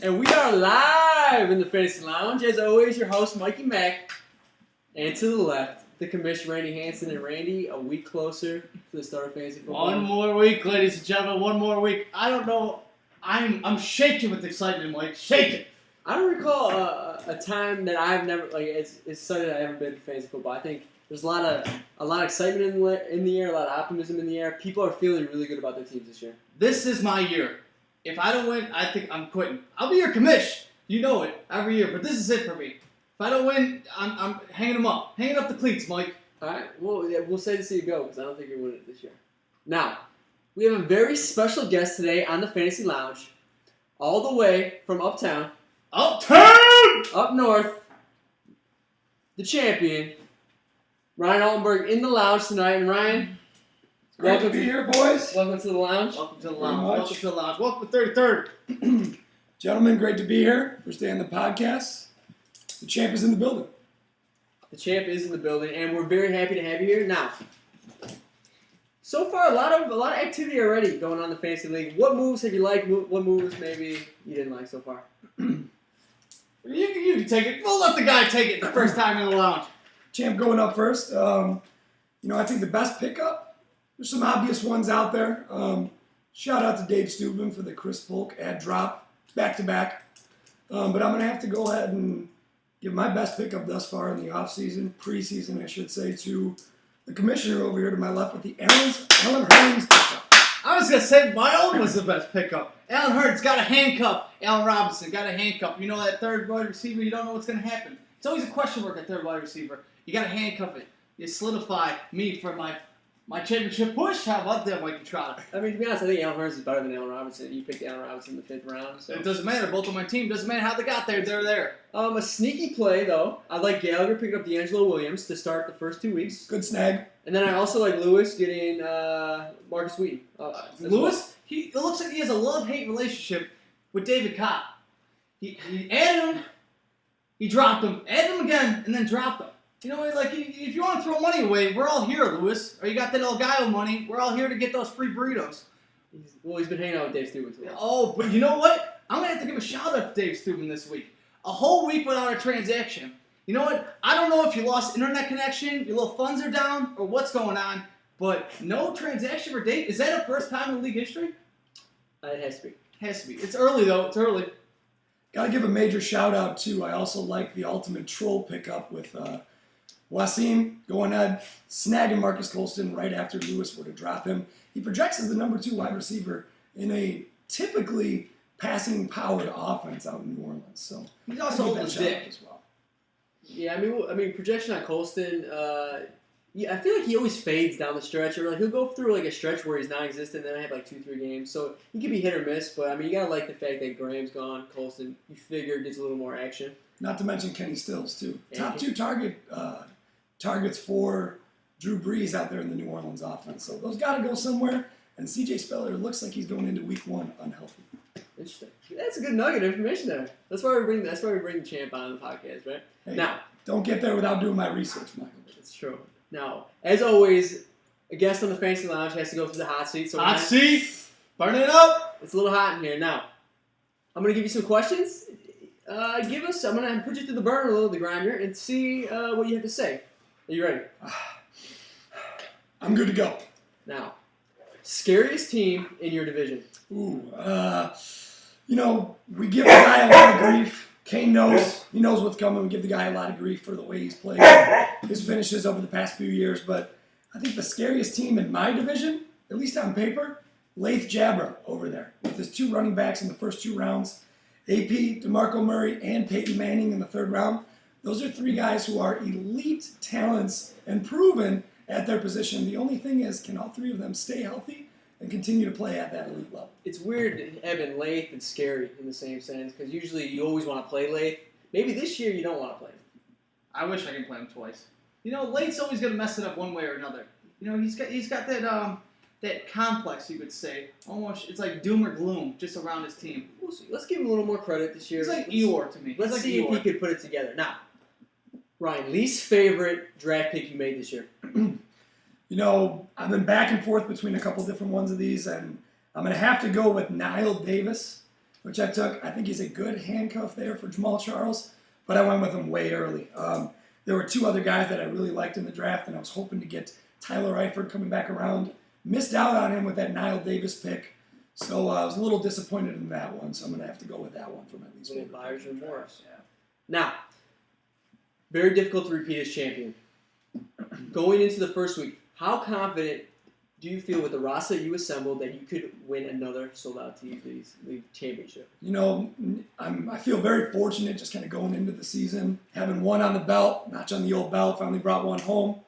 And we are live in the Fantasy Lounge. As always, your host, Mikey Mack. And to the left, the commissioner, Randy Hansen. And Randy, a week closer to the start of fantasy football. One more week, ladies and gentlemen. One more week. I don't know. I'm shaking with excitement, Mike. Shaking. I don't recall a time that I've never, as excited as I've ever been for fantasy football. I think there's a lot of excitement in the air, a lot of optimism in the air. People are feeling really good about their teams this year. This is my year. If I don't win, I think I'm quitting. I'll be your commish. You know it every year, but this is it for me. If I don't win, I'm hanging them up. Hanging up the cleats, Mike. All right. Well, yeah, we'll say to see you go because I don't think you're winning it this year. Now, we have a very special guest today on the Fantasy Lounge, all the way from uptown. Uptown! Up north, the champion, Ryan Altenberg in the lounge tonight. And Ryan, Great to be here, boys. Welcome to the lounge. Welcome to the lounge. Welcome to the lounge. Welcome to 33rd. Gentlemen, great to be here. First day on the podcast. The champ is in the building. The champ is in the building, and we're very happy to have you here. Now, so far, a lot of activity already going on in the fantasy league. What moves have you liked? What moves maybe you didn't like so far? You can take it. We'll let the guy take it the first time in the lounge. Champ going up first. I think the best pickup, there's some obvious ones out there. Shout out to Dave Steuben for the Chris Polk ad drop, back-to-back. But I'm going to have to go ahead and give my best pickup thus far in the offseason, preseason, I should say, to the commissioner over here to my left with the Alan Hearns pickup. I was going to say my own was the best pickup. Alan Hearns got a handcuff. Allen Robinson got a handcuff. You know that third wide receiver, you don't know what's going to happen. It's always a question mark at third wide receiver. You got to handcuff it. You solidify me for my championship push. How about that, Mikey Trotter? I mean, to be honest, I think Allen Hearns is better than Allen Robinson. You picked Allen Robinson in the 5th round. So. It doesn't matter. Both on my team. Doesn't matter how they got there. They're there. A sneaky play, though. I like Gallagher picking up D'Angelo Williams to start the first 2 weeks. Good snag. And then I also like Lewis getting Marcus Wheaton. Lewis, it looks like he has a love-hate relationship with David Cobb. He added him, he dropped him, added him again, and then dropped him. You know, like, if you want to throw money away, we're all here, Lewis. Or you got that El Gallo money. We're all here to get those free burritos. He's been hanging out with Dave Steuben too. Oh, but you know what? I'm going to have to give a shout-out to Dave Steuben this week. A whole week without a transaction. You know what? I don't know if you lost internet connection, your little funds are down, or what's going on, but no transaction for Dave. Is that a first time in league history? It has to be. Has to be. It's early, though. It's early. Got to give a major shout-out, too. I also like the ultimate troll pickup with Wasim going ahead, snagging Marcus Colston right after Lewis were to drop him. He projects as the number 2 wide receiver in a typically passing-powered offense out in New Orleans. So he's also a dick as well. Yeah, I mean, projection on Colston. I feel like he always fades down the stretch, or he'll go through like a stretch where he's non-existent. Then I have like 2-3 games, so he could be hit or miss. But I mean, you gotta like the fact that Graham's gone. Colston, you figure, gets a little more action. Not to mention Kenny Stills too. Yeah, Top 2 targets for Drew Brees out there in the New Orleans offense. So those got to go somewhere. And C.J. Spiller looks like he's going into Week 1 unhealthy. Interesting. That's a good nugget of information there. That's why we bring the champ on the podcast, right? Hey, now, don't get there without doing my research, Michael. That's true. Now, as always, a guest on the Fantasy Lounge has to go through the hot seat. So hot seat, burn it up. It's a little hot in here. Now, I'm gonna give you some questions. I'm gonna put you through the burner a little, the grinder, and see what you have to say. Are you ready? I'm good to go. Now, scariest team in your division? Ooh, we give the guy a lot of grief. Kane knows. He knows what's coming. We give the guy a lot of grief for the way he's played, his finishes over the past few years. But I think the scariest team in my division, at least on paper, Laith Jabra over there. With his 2 running backs in the first 2 rounds, AP, DeMarco Murray, and Peyton Manning in the 3rd round. Those are 3 guys who are elite talents and proven at their position. The only thing is, can all 3 of them stay healthy and continue to play at that elite level? It's weird having Laith and Scary in the same sense, because usually you always want to play Laith. Maybe this year you don't want to play him. I wish I could play him twice. Laith's always going to mess it up one way or another. He's got that complex, you could say. Almost, it's like doom or gloom just around his team. We'll see. Let's give him a little more credit this year. He's like Eeyore to me. Let's see if he could put it together. Now, Ryan, least favorite draft pick you made this year? I've been back and forth between a couple different ones of these, and I'm going to have to go with Niall Davis. which I took. I think he's a good handcuff there for Jamal Charles, but I went with him way early. There were 2 other guys that I really liked in the draft, and I was hoping to get Tyler Eifert coming back around. Missed out on him with that Niall Davis pick, so I was a little disappointed in that one, so I'm going to have to go with that one for my least favorite. Buyer's remorse. Yeah. Now, very difficult to repeat as champion. Going into the first week, how confident do you feel with the roster you assembled that you could win another sold-out TV's league championship? You know, I feel very fortunate just kind of going into the season, having one on the belt, notch on the old belt, finally brought one home.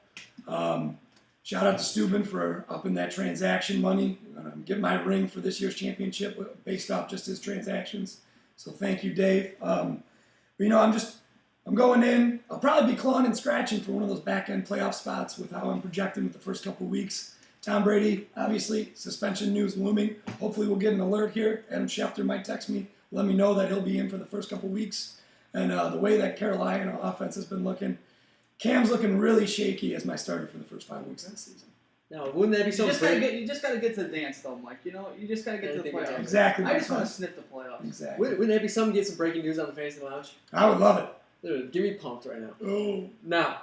Shout out to Steuben for upping that transaction money. I'm going to get my ring for this year's championship based off just his transactions. So thank you, Dave. But, you know, I'm going in. I'll probably be clawing and scratching for one of those back-end playoff spots with how I'm projecting with the first couple weeks. Tom Brady, obviously, suspension news looming. Hopefully we'll get an alert here. Adam Schefter might text me, let me know that he'll be in for the first couple weeks. And the way that Carolina offense has been looking, Cam's looking really shaky as my starter for the first 5 weeks of the season. Now, wouldn't that be so great? You just gotta get to the dance, though, Mike. You know, you just gotta get to the playoffs. Exactly. I just want to sniff the playoffs. Exactly. Wouldn't that be something to get some breaking news on the Fantasy Lounge? I would love it. Dude, give me pumped right now. Oh. Now,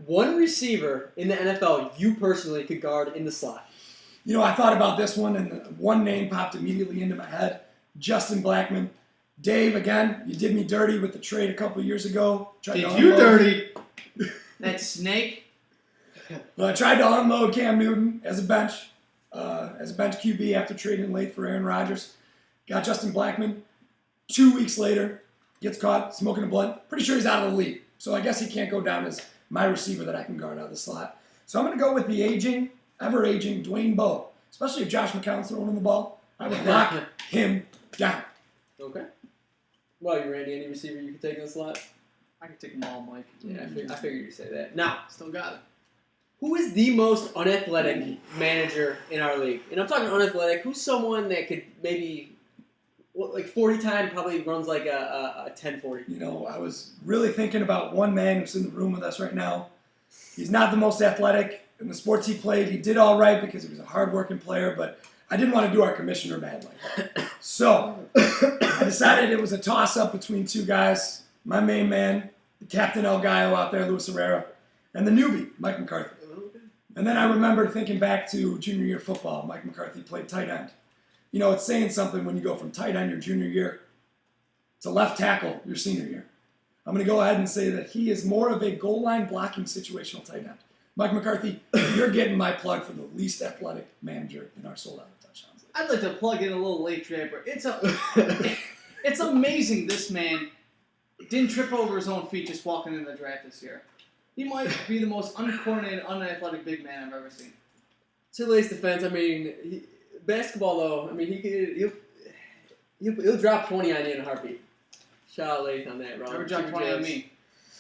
one receiver in the NFL you personally could guard in the slot. You know, I thought about this one, and one name popped immediately into my head. Justin Blackmon. Dave, again, you did me dirty with the trade a couple years ago. Did you dirty? That snake? Well, I tried to unload Cam Newton as a bench QB after trading late for Aaron Rodgers. Got Justin Blackmon. 2 weeks later, gets caught smoking a blunt. Pretty sure he's out of the league. So I guess he can't go down as my receiver that I can guard out of the slot. So I'm going to go with the ever-aging Dwayne Bowe. Especially if Josh McCown's throwing him the ball. I would lock him down. Okay. Well, you Randy, any receiver you could take in the slot? I can take them all, Mike. Yeah, I figured you'd say that. Now, still got it. Who is the most unathletic manager in our league? And I'm talking unathletic. Who's someone that could maybe, like 40 time, probably runs like a 10-40? You know, I was really thinking about one man who's in the room with us right now. He's not the most athletic. In the sports he played, he did all right because he was a hard-working player, but I didn't want to do our commissioner bad like that. So I decided it was a toss-up between 2 guys. My main man, the Captain El Gallo out there, Luis Herrera, and the newbie, Mike McCarthy. And then I remember thinking back to junior year football. Mike McCarthy played tight end. You know, it's saying something when you go from tight end your junior year to left tackle your senior year. I'm going to go ahead and say that he is more of a goal line blocking situational tight end. Mike McCarthy, you're getting my plug for the least athletic manager in our sold-out touchdowns. I'd like to plug in a little late trapper. It's amazing this man didn't trip over his own feet just walking in the draft this year. He might be the most uncoordinated, unathletic big man I've ever seen. To Lay's defense, I mean, basketball though, I mean, he'll drop 20 on you in a heartbeat. Shout out Lath on that, Ron. Never drop 20 on me.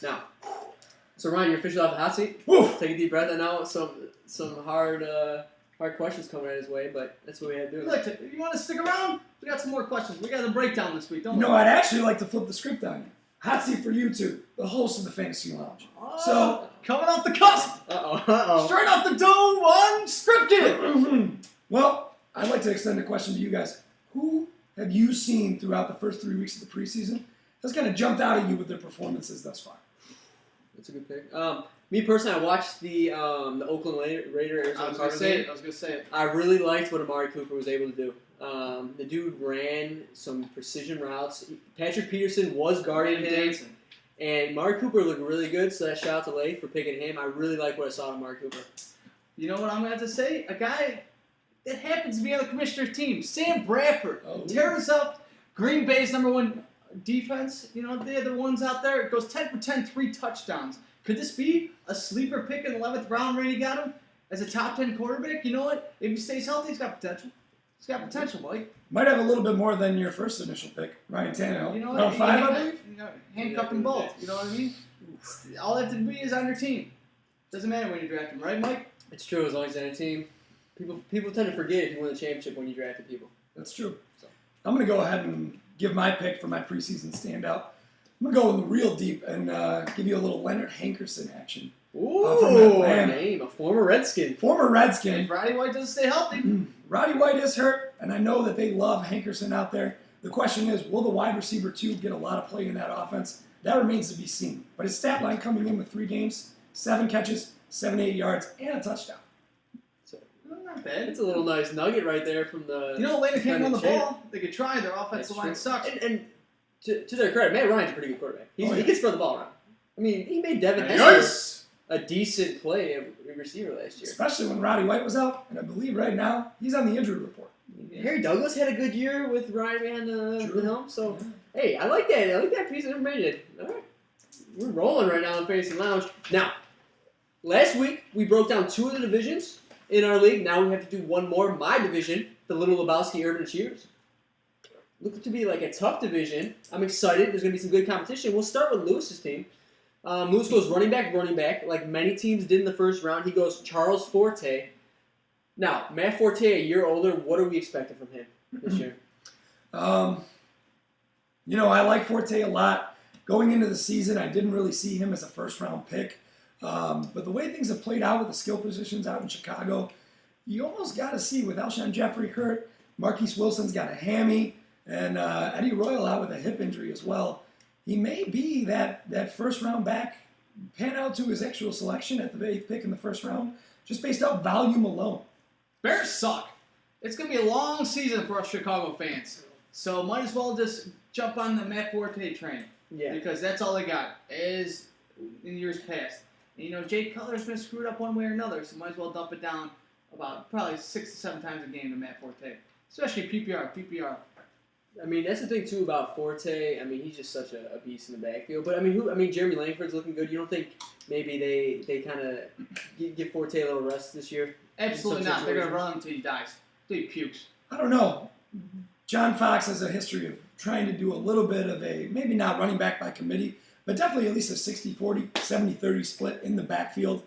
Now, so Ryan, you're officially off the hot seat. Woo! Take a deep breath. And now some hard questions coming his way, but that's what we had to do. You want to stick around? We got some more questions. We got a breakdown this week, don't we? No, I'd actually like to flip the script on you. Hot seat for you two, the host of the Fantasy Lounge. So coming off the cusp. Straight off the dome, unscripted. Well, I'd like to extend a question to you guys. Who have you seen throughout the first 3 weeks of the preseason that's kind of jumped out at you with their performances thus far? That's a good pick. Me personally, I watched the Oakland Raider Arizona Cardinals game. I was going to say it. I really liked what Amari Cooper was able to do. The dude ran some precision routes. Patrick Peterson was guarding him. And Amari Cooper looked really good, so that shout out to Leif for picking him. I really like what I saw in Amari Cooper. You know what I'm going to have to say? A guy that happens to be on the commissioner's team, Sam Bradford, tears up Green Bay's #1 defense. You know, they're the ones out there. It goes 10 for 10, 3 touchdowns. Could this be a sleeper pick in the 11th round? Randy got him as a top 10 quarterback. You know what? If he stays healthy, he's got potential. He's got potential, Mike. Might have a little bit more than your first initial pick, Ryan Tannehill. You know what? 5, I believe. Handcuff them both. You know what I mean? All they have to be is on your team. Doesn't matter when you draft them, right, Mike? It's true. As long as you're on a team, people tend to forget if you win the championship when you drafted people. That's true. So I'm going to go ahead and give my pick for my preseason standout. I'm going to go in the real deep and give you a little Leonard Hankerson action. Ooh, name. A former Redskin. Former Redskin. If Roddy White doesn't stay healthy. Roddy White is hurt, and I know that they love Hankerson out there. The question is, will the wide receiver 2 get a lot of play in that offense? That remains to be seen. But his stat line coming in with 3 games, 7 catches, 78 yards, and a touchdown. So, Not bad. it's a little nice nugget right there from the. You know, Atlanta can't run the Defending ball. They could try. Their offensive line sucks. And to their credit, Matt Ryan's a pretty good quarterback. He can spread the ball around. I mean, he made Devin Hester a decent play at receiver last year. Especially when Roddy White was out, and I believe right now he's on the injury report. Harry Douglas had a good year with Ryan behind the helm, so hey, I like that. I like that piece of information. All right, we're rolling right now in Fantasy Lounge. Now, last week we broke down 2 of the divisions in our league. Now we have to do one more. My division, the Little Lebowski Urban Achievers. Looks to be like a tough division. I'm excited. There's going to be some good competition. We'll start with Lewis's team. Lewis goes running back, like many teams did in the first round. He goes Charles Forte. Now, Matt Forte, a year older, what are we expecting from him this year? You know, I like Forte a lot. Going into the season, I didn't really see him as a first-round pick. But the way things have played out with the skill positions out in Chicago, you almost got to see with Alshon Jeffrey hurt, Marquise Wilson's got a hammy, and Eddie Royal out with a hip injury as well. He may be that first-round back, pan out to his actual selection at the 8th pick in the first round, just based off volume alone. Bears suck. It's going to be a long season for us Chicago fans. So might as well just jump on the Matt Forte train. Yeah. Because that's all they got, as in years past. And, you know, Jake Cutler's been screwed up one way or another, so might as well dump it down about probably 6 to 7 times a game to Matt Forte. Especially PPR. I mean, that's the thing, too, about Forte. I mean, he's just such a beast in the backfield. But, I mean, Jeremy Langford's looking good. You don't think maybe they kind of give Forte a little rest this year? Absolutely not. They're going to run him until he dies. Until he pukes. I don't know. John Fox has a history of trying to do a little bit of a, maybe not running back by committee, but definitely at least a 60-40, 70-30 split in the backfield.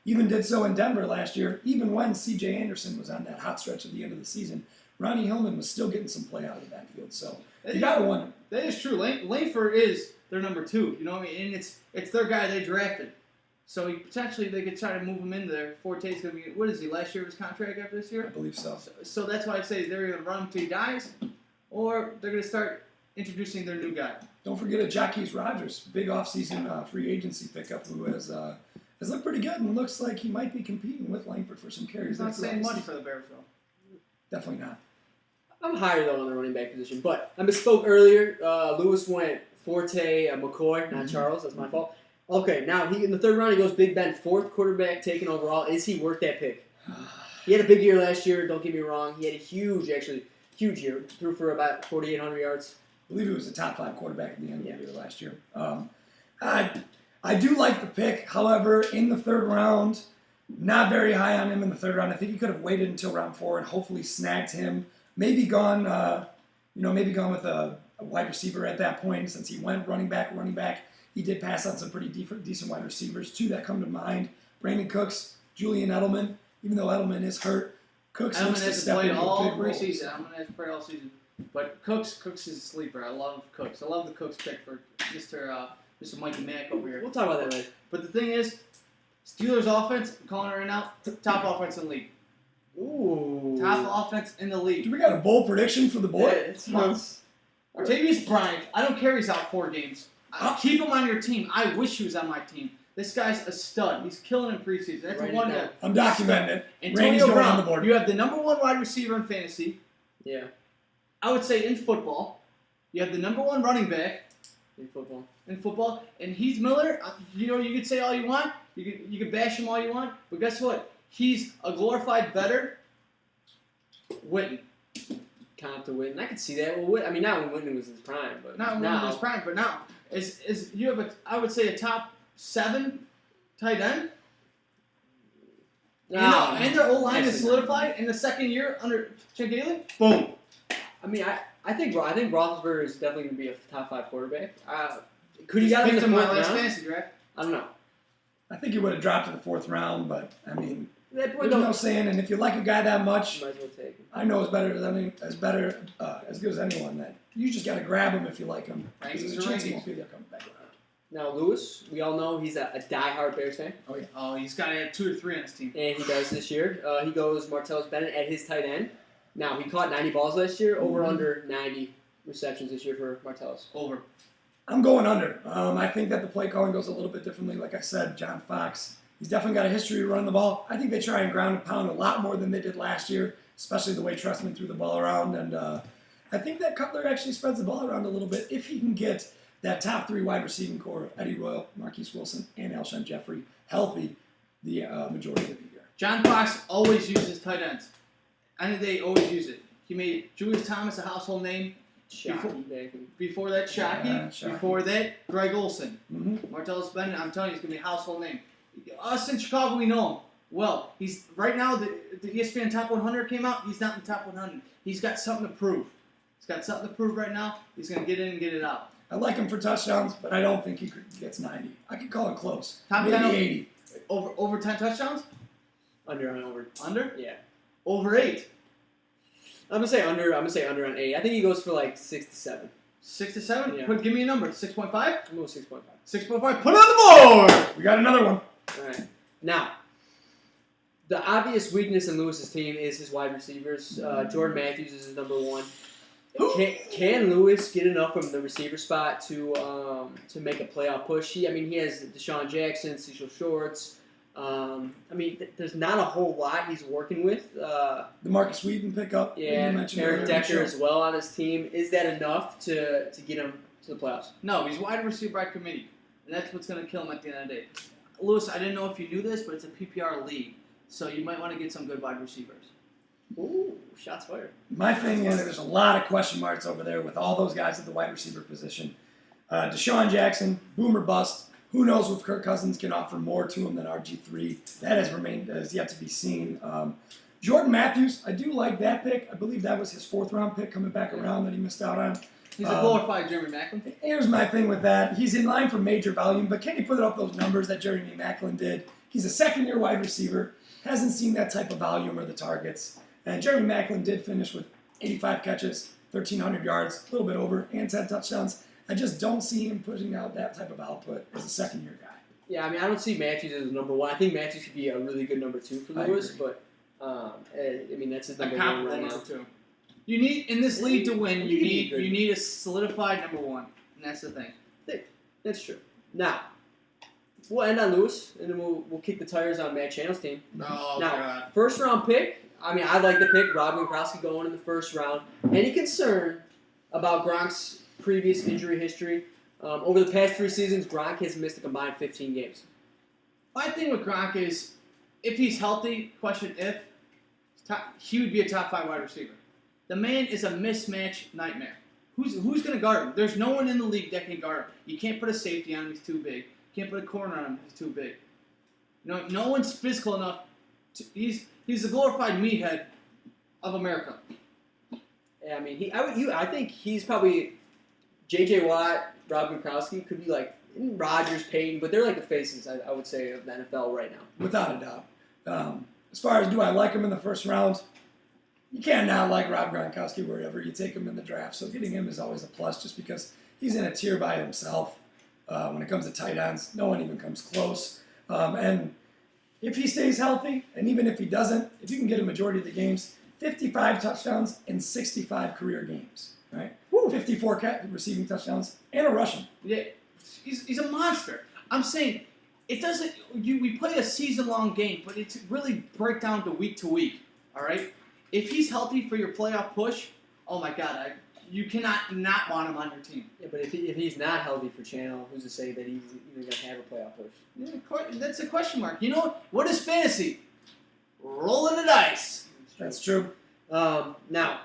Even did so in Denver last year, even when C.J. Anderson was on that hot stretch at the end of the season. Ronnie Hillman was still getting some play out of the backfield, so you got to wonder. That is true. Langford is their number 2, you know what I mean? And it's their guy they drafted. So potentially they could try to move him into there. Forte's going to be, what is he, last year of his contract after this year? I believe so. So that's why I say they're going to run him till he dies, or they're going to start introducing their new guy. Don't forget Jacquizz Rodgers, big offseason free agency pickup, who has looked pretty good and looks like he might be competing with Langford for some carries. He's not saying much for the Bears, though. Definitely not. I'm higher, though, on the running back position. But I misspoke earlier. Lewis went Forte, McCoy, not Charles. That's my fault. Okay, now in the 3rd round, he goes Big Ben, 4th quarterback taken overall. Is he worth that pick? He had a big year last year, don't get me wrong. He had a huge year. Threw for about 4,800 yards. I believe he was a top 5 quarterback at the end of the year last year. I do like the pick. However, in the 3rd round, not very high on him in the 3rd round. I think he could have waited until round 4 and hopefully snagged him. Maybe gone with a wide receiver at that point since he went running back. He did pass on some pretty decent wide receivers. 2 that come to mind: Brandon Cooks, Julian Edelman. Even though Edelman is hurt, Cooks looks to step into a big role. Edelman has to play all season. But Cooks is a sleeper. I love Cooks. I love the Cooks pick for Mr. Mikey Mack over here. We'll talk about that later. But the thing is, Steelers offense, I'm calling it right now, top offense in the league. Ooh. Top offense in the league. Do we got a bold prediction for the board? Yeah, Artavius Bryant, I don't care he's out 4 games. Keep him on your team. I wish he was on my team. This guy's a stud. He's killing in preseason. That's Right one now. guy. I'm documenting it. Antonio going Brown, on the board. you have the number 1 wide receiver in fantasy. Yeah, I would say in football. You have the number 1 running back in football. and Heath Miller. You know, you could say all you want. You could bash him all you want. But guess what? He's a glorified better Witten. Comp to Witten. I could see that. Well, I mean, not when Witten was in his prime, but Not now. when his prime, but now is you have I would say a top 7 tight end. And their O-line is solidified in the 2nd year under Chip Daly. Boom. I mean, I think Roethlisberger is definitely going to be a top 5 quarterback. Could he get him in the my 4th last round? fantasy draft? I don't know. I think he would have dropped to the 4th round, but I mean, That boy there's no saying. And if you like a guy that much, might as well take him. I know as good as anyone that you just got to grab him if you like him. Rankings There's are a chance he rankings. won't be there coming back around. Now, Lewis, we all know he's a diehard Bears fan, Oh, he's got to have 2 or 3 on his team. and he does this year. He goes Martellus Bennett at his tight end. Now, he caught 90 balls last year, over under 90 receptions this year for Martellus. Over. I'm going under. I think that the play calling goes a little bit differently. Like I said, John Fox, he's definitely got a history of running the ball. I think they try and ground and pound a lot more than they did last year, especially the way Trestman threw the ball around. And I think that Cutler actually spreads the ball around a little bit if he can get that top 3 wide receiving core of Eddie Royal, Marquise Wilson, and Alshon Jeffrey healthy the majority of the year. John Fox always uses tight ends. I think they always use it. He made Julius Thomas a household name. Before that, Shockey. Before that, Greg Olsen. Mm-hmm. Martellus Bennett, I'm telling you, he's going to be a household name. Us in Chicago, we know him well. He's right now, the ESPN Top 100 came out. He's not in the Top 100. He's got something to prove. He's got something to prove right now. He's going to get in and get it out. I like him for touchdowns, but I don't think he gets 90. I could call it close. Top Maybe 10 80. Over 10 touchdowns? Under and over. Under? Yeah. Over 8. I'm gonna say under on 8. I think he goes for like 6 to 7. 6 to 7? Yeah. Give me a number. 6.5? I'm going 6.5. 6.5. Put it on the board! We got another one. All right. Now, the obvious weakness in Lewis's team is his wide receivers. Jordan Matthews is his number 1. Can Lewis get enough from the receiver spot to make a playoff push? He has Deshaun Jackson, Cecil Shorts. There's not a whole lot he's working with. The Marcus Wheaton pickup. Yeah, Eric Decker as well on his team. Is that enough to get him to the playoffs? No, he's wide receiver by committee, and that's what's going to kill him at the end of the day. Lewis, I didn't know if you knew this, but it's a PPR league, so you might want to get some good wide receivers. Ooh, shots fired. My thing is there's a lot of question marks over there with all those guys at the wide receiver position. Deshaun Jackson, boomer bust. Who knows if Kirk Cousins can offer more to him than RG3? That has yet to be seen. Jordan Matthews, I do like that pick. I believe that was his 4th-round pick coming back around that he missed out on. He's a glorified Jeremy Maclin. Here's my thing with that. He's in line for major volume, but can he put up those numbers that Jeremy Maclin did? He's a second-year wide receiver, hasn't seen that type of volume or the targets. And Jeremy Maclin did finish with 85 catches, 1,300 yards, a little bit over, and 10 touchdowns. I just don't see him putting out that type of output as a second-year guy. Yeah, I don't see Matthews as number 1. I think Matthews could be a really good number 2 for Lewis, but that's his number 1 right now. Too. You need in this league to win. You need a solidified number 1, and that's the thing. That's true. Now, we'll end on Lewis, and then we'll kick the tires on Matt Channel's team. Oh, now, God. First-round pick. I like the pick. Rob Gronkowski going in the first round. Any concern about Gronk's previous injury history? Over the past 3 seasons, Gronk has missed a combined 15 games. My thing with Gronk is, if he's healthy, he would be a top 5 wide receiver. The man is a mismatch nightmare. Who's going to guard him? There's no one in the league that can guard him. You can't put a safety on him, he's too big. You can't put a corner on him, he's too big. No one's physical enough. He's the glorified meathead of America. Yeah, I think he's probably J.J. Watt, Rob Gronkowski could be like Rodgers, Payton, but they're like the faces, I would say, of the NFL right now. Without a doubt. As far as do I like him in the first round, you can't not like Rob Gronkowski wherever you take him in the draft. So getting him is always a plus just because he's in a tier by himself. When it comes to tight ends, no one even comes close. And if he stays healthy, and even if he doesn't, if you can get a majority of the games, 55 touchdowns in 65 career games, right? 54 receiving touchdowns and a rushing. Yeah, he's a monster. I'm saying it doesn't. We play a season-long game, but it's really break down to week. All right. If he's healthy for your playoff push, oh my God, you cannot not want him on your team. Yeah, but if he's not healthy for Channel, who's to say that he's even going to have a playoff push? Yeah, that's a question mark. You know what is fantasy? Rolling the dice. That's true. Now,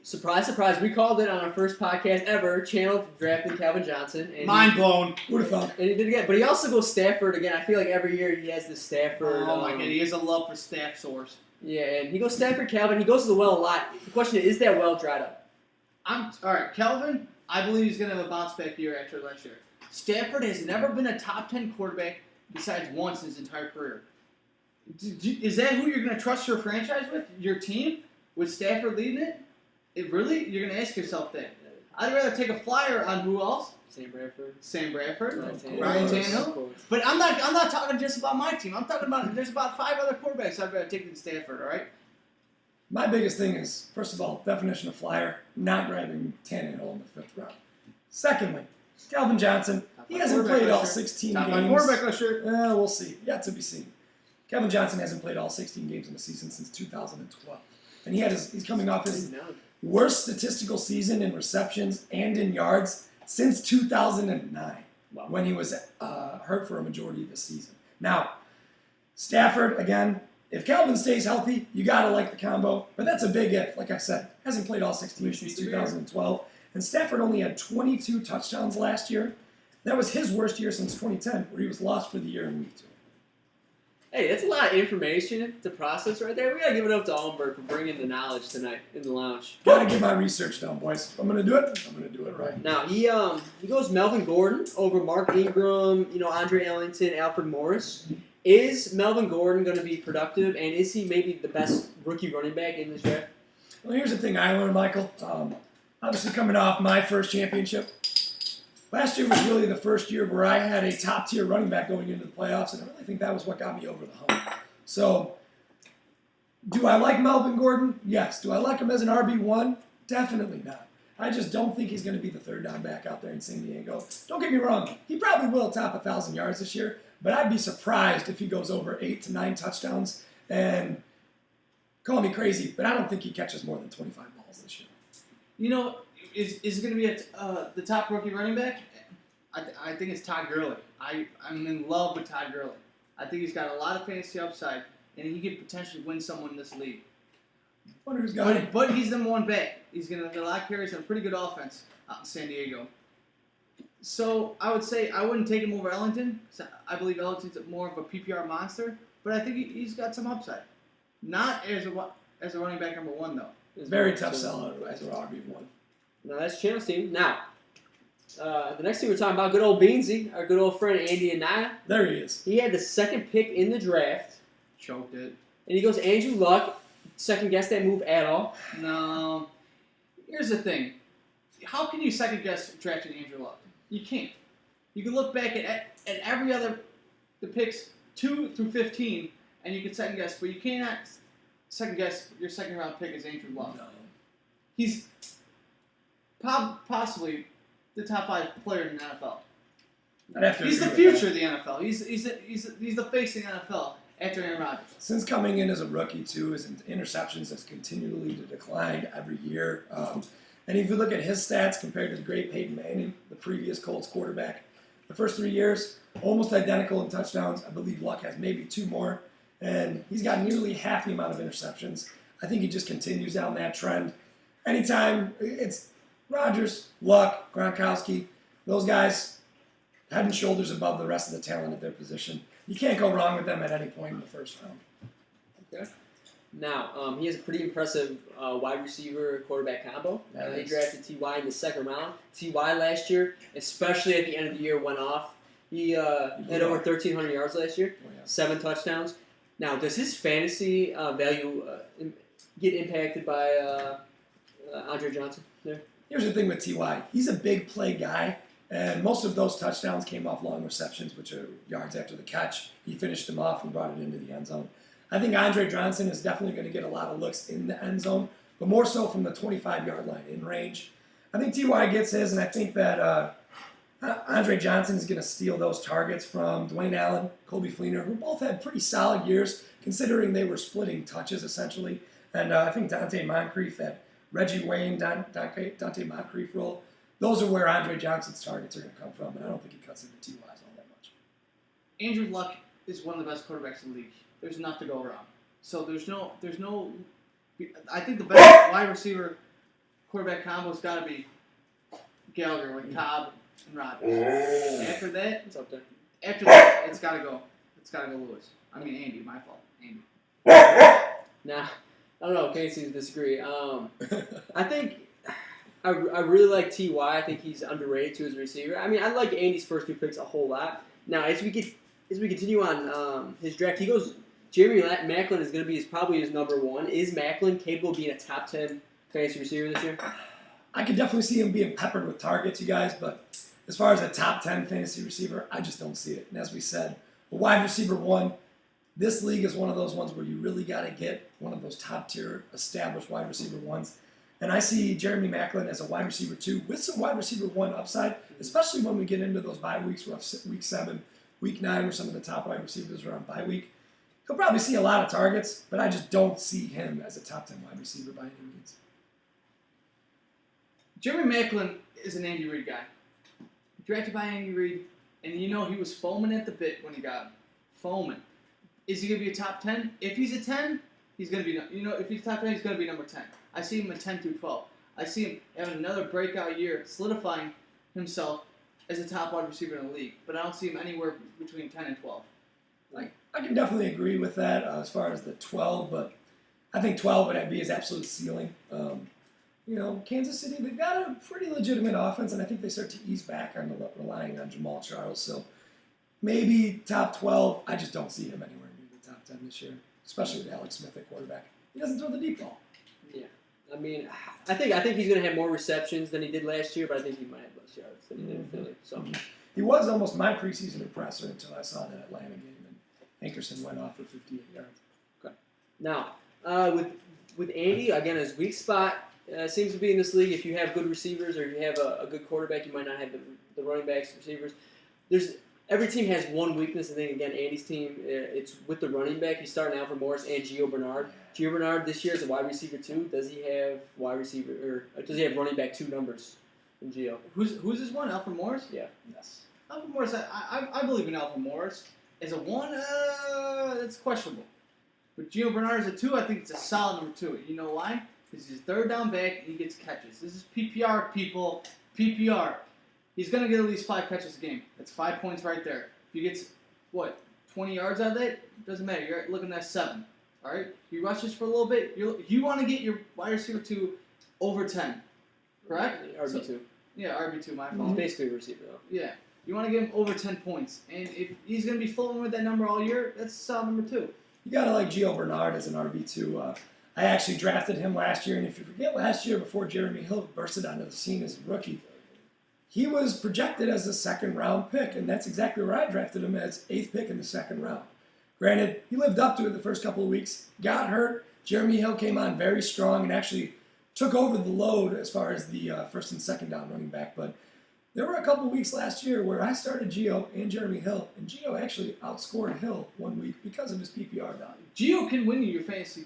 surprise, surprise, we called it on our first podcast ever. Channel drafting Calvin Johnson. And mind blown. Who'd have thought? And he did it again. But he also goes Stafford again. I feel like every year he has this Stafford. Oh my God, he has a love for staff source. Yeah, and he goes Stafford, Calvin. He goes to the well a lot. The question is that well dried up? All right, Calvin, I believe he's going to have a bounce back year after last year. Stafford has never been a top 10 quarterback besides once in his entire career. Is that who you're going to trust your franchise with? Your team? With Stafford leading it? You're going to ask yourself that. I'd rather take a flyer on who else? Sam Bradford. Ryan Tannehill. But I'm not talking just about my team. I'm talking about there's about 5 other quarterbacks I'd rather take than Stafford, all right? My biggest thing is, first of all, definition of flyer, not grabbing Tannehill in the 5th round. Secondly, Calvin Johnson, he hasn't played all 16 Top games. five quarterback last year. We'll see. Yet to be seen. Calvin Johnson hasn't played all 16 games in the season since 2012. And he's coming off his worst statistical season in receptions and in yards since 2009, when he was hurt for a majority of the season. Now, Stafford, again, if Calvin stays healthy, you got to like the combo. But that's a big if, like I said. Hasn't played all 16 since 2012. And Stafford only had 22 touchdowns last year. That was his worst year since 2010, where he was lost for the year in week 2. Hey, that's a lot of information to process right there. We got to give it up to Allenberg for bringing the knowledge tonight in the lounge. Got to get my research done, boys. If I'm going to do it, I'm going to do it right. Now, he goes Melvin Gordon over Mark Ingram, Andre Ellington, Alfred Morris. Is Melvin Gordon going to be productive, and is he maybe the best rookie running back in this draft? Well, here's the thing I learned, Michael. Obviously, coming off my first championship, last year was really the first year where I had a top-tier running back going into the playoffs, and I really think that was what got me over the hump. So, do I like Melvin Gordon? Yes. Do I like him as an RB1? Definitely not. I just don't think he's going to be the third down back out there in San Diego. Don't get me wrong. He probably will top 1,000 yards this year, but I'd be surprised if he goes over 8 to 9 touchdowns. And call me crazy, but I don't think he catches more than 25 balls this year. Is it going to be the top rookie running back? I think it's Todd Gurley. I'm in love with Todd Gurley. I think he's got a lot of fantasy upside, and he could potentially win someone in this league. Wonder who's got him. But he's number one back. He's going to get a lot of carries and a pretty good offense out in San Diego. So I would say I wouldn't take him over Ellington. I believe Ellington's more of a PPR monster, but I think he's got some upside. Not as a running back number 1, though. It's very tough sell as an RB1. No, that's Channel's team. Now, the next thing we're talking about, good old Beansy, our good old friend Andy Anaya. There he is. He had the 2nd pick in the draft. Choked it. And he goes Andrew Luck. Second guess that move at all? No. Here's the thing. How can you second guess drafting Andrew Luck? You can't. You can look back at every other the picks 2 through 15, and you can second guess, but you cannot second guess your second round pick is Andrew Luck. No. He's possibly the top 5 player in the NFL. He's the future of the NFL. He's the face of the NFL after Aaron Rodgers. Since coming in as a rookie, too, his interceptions has continually declined every year. And if you look at his stats compared to the great Peyton Manning, the previous Colts quarterback, the first 3 years, almost identical in touchdowns. I believe Luck has maybe 2 more. And he's got nearly half the amount of interceptions. I think he just continues down that trend. Anytime it's Rodgers, Luck, Gronkowski, those guys head and shoulders above the rest of the talent at their position. You can't go wrong with them at any point in the first round. Okay. Now, he has a pretty impressive wide receiver quarterback combo. They drafted T.Y. in the 2nd round. T.Y. last year, especially at the end of the year, went off. He had over 1,300 yards last year, 7 touchdowns. Now, does his fantasy value get impacted by Andre Johnson there? Here's the thing with T.Y. He's a big play guy, and most of those touchdowns came off long receptions, which are yards after the catch. He finished them off and brought it into the end zone. I think Andre Johnson is definitely going to get a lot of looks in the end zone, but more so from the 25-yard line in range. I think T.Y. gets his, and I think that Andre Johnson is going to steal those targets from Dwayne Allen, Coby Fleener, who both had pretty solid years, considering they were splitting touches, essentially. And I think Dante Moncrief, that Reggie Wayne, Dante Moncrief role, those are where Andre Johnson's targets are going to come from, and I don't think he cuts into T.Y.'s all that much. Andrew Luck is one of the best quarterbacks in the league. There's enough to go around. So there's no. I think the best wide receiver quarterback combo's got to be Gallagher with Cobb and Rodgers. After that, It's up there. it's got to go. It's got to go Lewis. I mean Andy. My fault. Andy. Now, I don't know. Can't seem to disagree. I think I really like T.Y. I think he's underrated too as a receiver. I mean, I like Andy's first 2 picks a whole lot. Now, as we continue on his draft, he goes. Jeremy Maclin is going to be probably his number 1. Is Maclin capable of being a top 10 fantasy receiver this year? I could definitely see him being peppered with targets, you guys, but as far as a top 10 fantasy receiver, I just don't see it. And as we said, a wide receiver 1, This league is one of those ones where you really got to get one of those top-tier established wide receiver ones. And I see Jeremy Maclin as a wide receiver 2 with some wide receiver 1 upside, especially when we get into those bye weeks, week 7, week 9, where some of the top wide receivers are on bye week. He'll probably see a lot of targets, but I just don't see him as a top 10 wide receiver by any means. Jeremy Maclin is an Andy Reid guy. Drafted by Andy Reid, and he was foaming at the bit when he got him. Foaming. Is he going to be a top 10? If he's a 10, he's going to be, if he's top 10, he's going to be number 10. I see him at 10 through 12. I see him having another breakout year, solidifying himself as a top wide receiver in the league. But I don't see him anywhere between 10 and 12. I can definitely agree with that as far as the 12, but I think 12 would be his absolute ceiling. Kansas City, they've got a pretty legitimate offense, and I think they start to ease back on relying on Jamal Charles. So maybe top 12. I just don't see him anywhere near the top 10 this year, especially with Alex Smith at quarterback. He doesn't throw the deep ball. Yeah. I mean, I think he's going to have more receptions than he did last year, but I think he might have less yards than he did in Philly. So he was almost my preseason impresser until I saw that Atlanta game, and Hankerson went off for 58 yards. Okay. Now, with Andy, again, his weak spot seems to be in this league. If you have good receivers or you have a good quarterback, you might not have the running backs, receivers. Every team has one weakness. I think, again, Andy's team, it's with the running back. He's starting Alfred Morris and Gio Bernard. Gio Bernard this year is a wide receiver 2. Does he have does he have running back 2 numbers in Gio? Who's his one? Alfred Morris? Yeah. Yes. Alfred Morris, I believe in Alfred Morris. As a 1, that's questionable. But Gio Bernard is a 2. I think it's a solid number 2. You know why? Because he's third down back and he gets catches. This is PPR, people. PPR. He's going to get at least 5 catches a game. That's 5 points right there. If he gets, 20 yards out of that? Doesn't matter. You're looking at 7. All right? He rushes for a little bit. You want to get your wide receiver 2 over 10. Correct? RB2. Yeah, RB2, my fault. He's basically a receiver, though. Yeah. You want to get him over 10 points. And if he's going to be floating with that number all year, that's solid number 2. You got to like Gio Bernard as an RB2. I actually drafted him last year, and if you forget last year before Jeremy Hill bursted onto the scene as a rookie, he was projected as a second-round pick, and that's exactly where I drafted him, as 8th pick in the second round. Granted, he lived up to it the first couple of weeks, got hurt. Jeremy Hill came on very strong and actually took over the load as far as the first and second down running back. But there were a couple of weeks last year where I started Gio and Jeremy Hill, and Gio actually outscored Hill one week because of his PPR value. Gio can win you your fantasy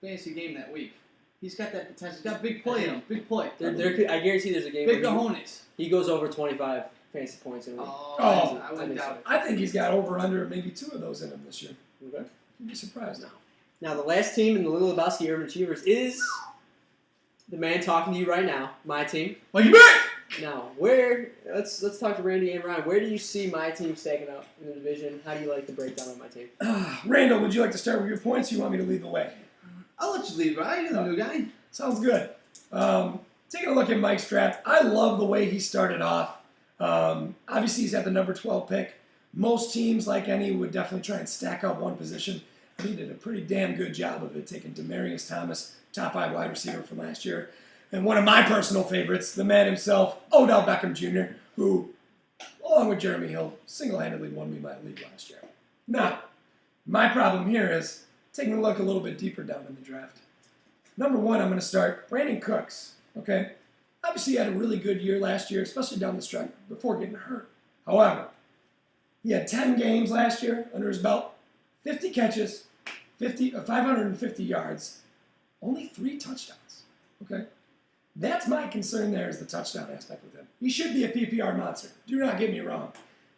game that week. He's got that potential. He's got big play in him. Big play. I guarantee there's a game big where cojones. He goes over 25 fantasy points in a week. I wouldn't doubt it. I think he's got over/under maybe 2 of those in him this year. Okay. You'd be surprised now. Now, the last team in the Little Lebowski Urban Achievers is the man talking to you right now, my team. Mikey back! Now, let's talk to Randy and Ryan. Where do you see my team stacking up in the division? How do you like the breakdown of my team? Randall, would you like to start with your points, or you want me to lead the way? I'll let you lead, right? You're the new guy. Sounds good. Taking a look at Mike's draft, I love the way he started off. Obviously, he's at the number 12 pick. Most teams, like any, would definitely try and stack up one position. And he did a pretty damn good job of it, taking Demaryius Thomas, top 5 wide receiver from last year. And one of my personal favorites, the man himself, Odell Beckham Jr., who, along with Jeremy Hill, single-handedly won me my league last year. Now, my problem here is taking a look a little bit deeper down in the draft. Number 1, I'm going to start Brandon Cooks. Okay? Obviously, he had a really good year last year, especially down the stretch before getting hurt. However, he had 10 games last year under his belt, 50 catches, 550 yards, only 3 touchdowns. Okay? That's my concern there, is the touchdown aspect with him. He should be a PPR monster. Do not get me wrong.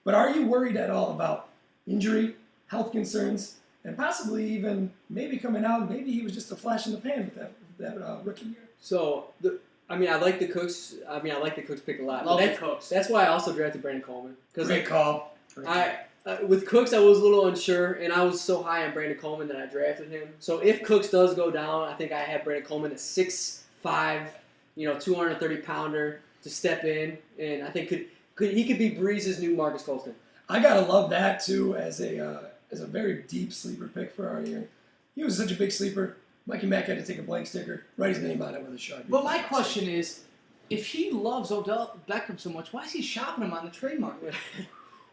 But are you worried at all about injury, health concerns, and possibly even maybe coming out, maybe he was just a flash in the pan with that rookie year? So, I like the Cooks. I like the Cooks pick a lot. Love the Cooks. That's why I also drafted Brandon Coleman. Great call. With Cooks, I was a little unsure, and I was so high on Brandon Coleman that I drafted him. So if Cooks does go down, I think I have Brandon Coleman at 6'5", 230-pounder to step in, and I think he could be Breeze's new Marcus Colston. I gotta love that too as a very deep sleeper pick for our year. He was such a big sleeper. Mikey Mack had to take a blank sticker, write his name on it with a Sharpie. But my question is, if he loves Odell Beckham so much, why is he shopping him on the trade market?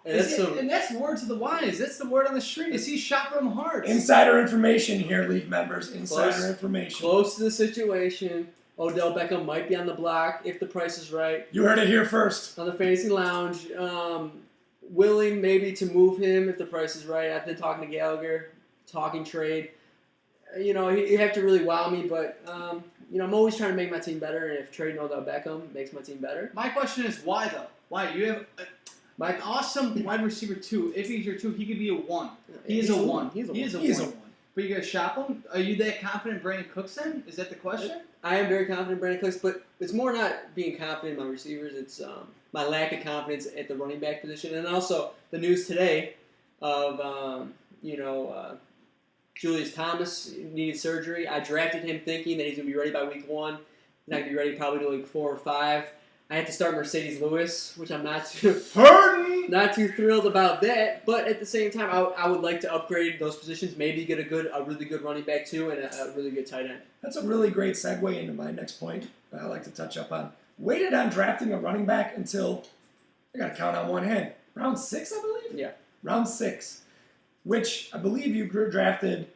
And that's the word to the wise. That's the word on the street. Is he shopping them hard? Insider information here, league members. Insider information. Close to the situation. Odell Beckham might be on the block if the price is right. You heard it here first. On the Fantasy Lounge. Willing maybe to move him if the price is right. I've been talking to Gallagher, talking trade. You know, you have to really wow me, but you know, I'm always trying to make my team better, and if trading Odell Beckham makes my team better. My question is why though? Why you have an awesome wide receiver 2? If he's your 2, he could be a 1. He is a 1. He is a 1. But you gonna shop him? Are you that confident in Brandon Cooks then? Is that the question? I am very confident in Brandon Cooks, but it's more not being confident in my receivers. It's my lack of confidence at the running back position, and also the news today of Julius Thomas needed surgery. I drafted him thinking that he's going to be ready by week 1. He's not going to be ready probably till like 4 or 5. I had to start Mercedes Lewis, which I'm not too thrilled about that. But at the same time, I would like to upgrade those positions. Maybe get a really good running back too, and a really good tight end. That's a really great segue into my next point that I like to touch up on. Waited on drafting a running back until, I got to count on one hand, round 6, I believe? Yeah. Round 6, which I believe you drafted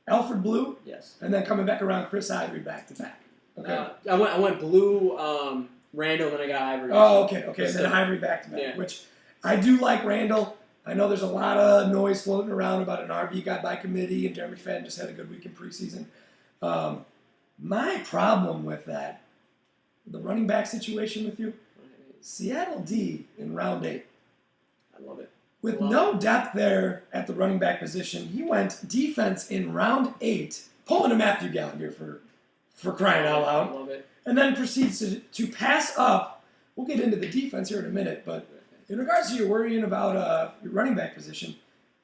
Alfred Blue. Yes. And then coming back around Chris Ivory back to back. Okay. I went Blue, Randall, then I got Ivory. Oh, okay. And then Ivory back to back, yeah. Which I do like Randall. I know there's a lot of noise floating around about an RB guy by committee, and Jeremy Fadden just had a good week in preseason. My problem with that, the running back situation with you, Seattle D in round 8. I love it. With no depth there at the running back position, he went defense in round 8, pulling a Matthew Gallagher for crying out loud. I love it. And then proceeds to pass up. We'll get into the defense here in a minute, but in regards to your worrying about your running back position,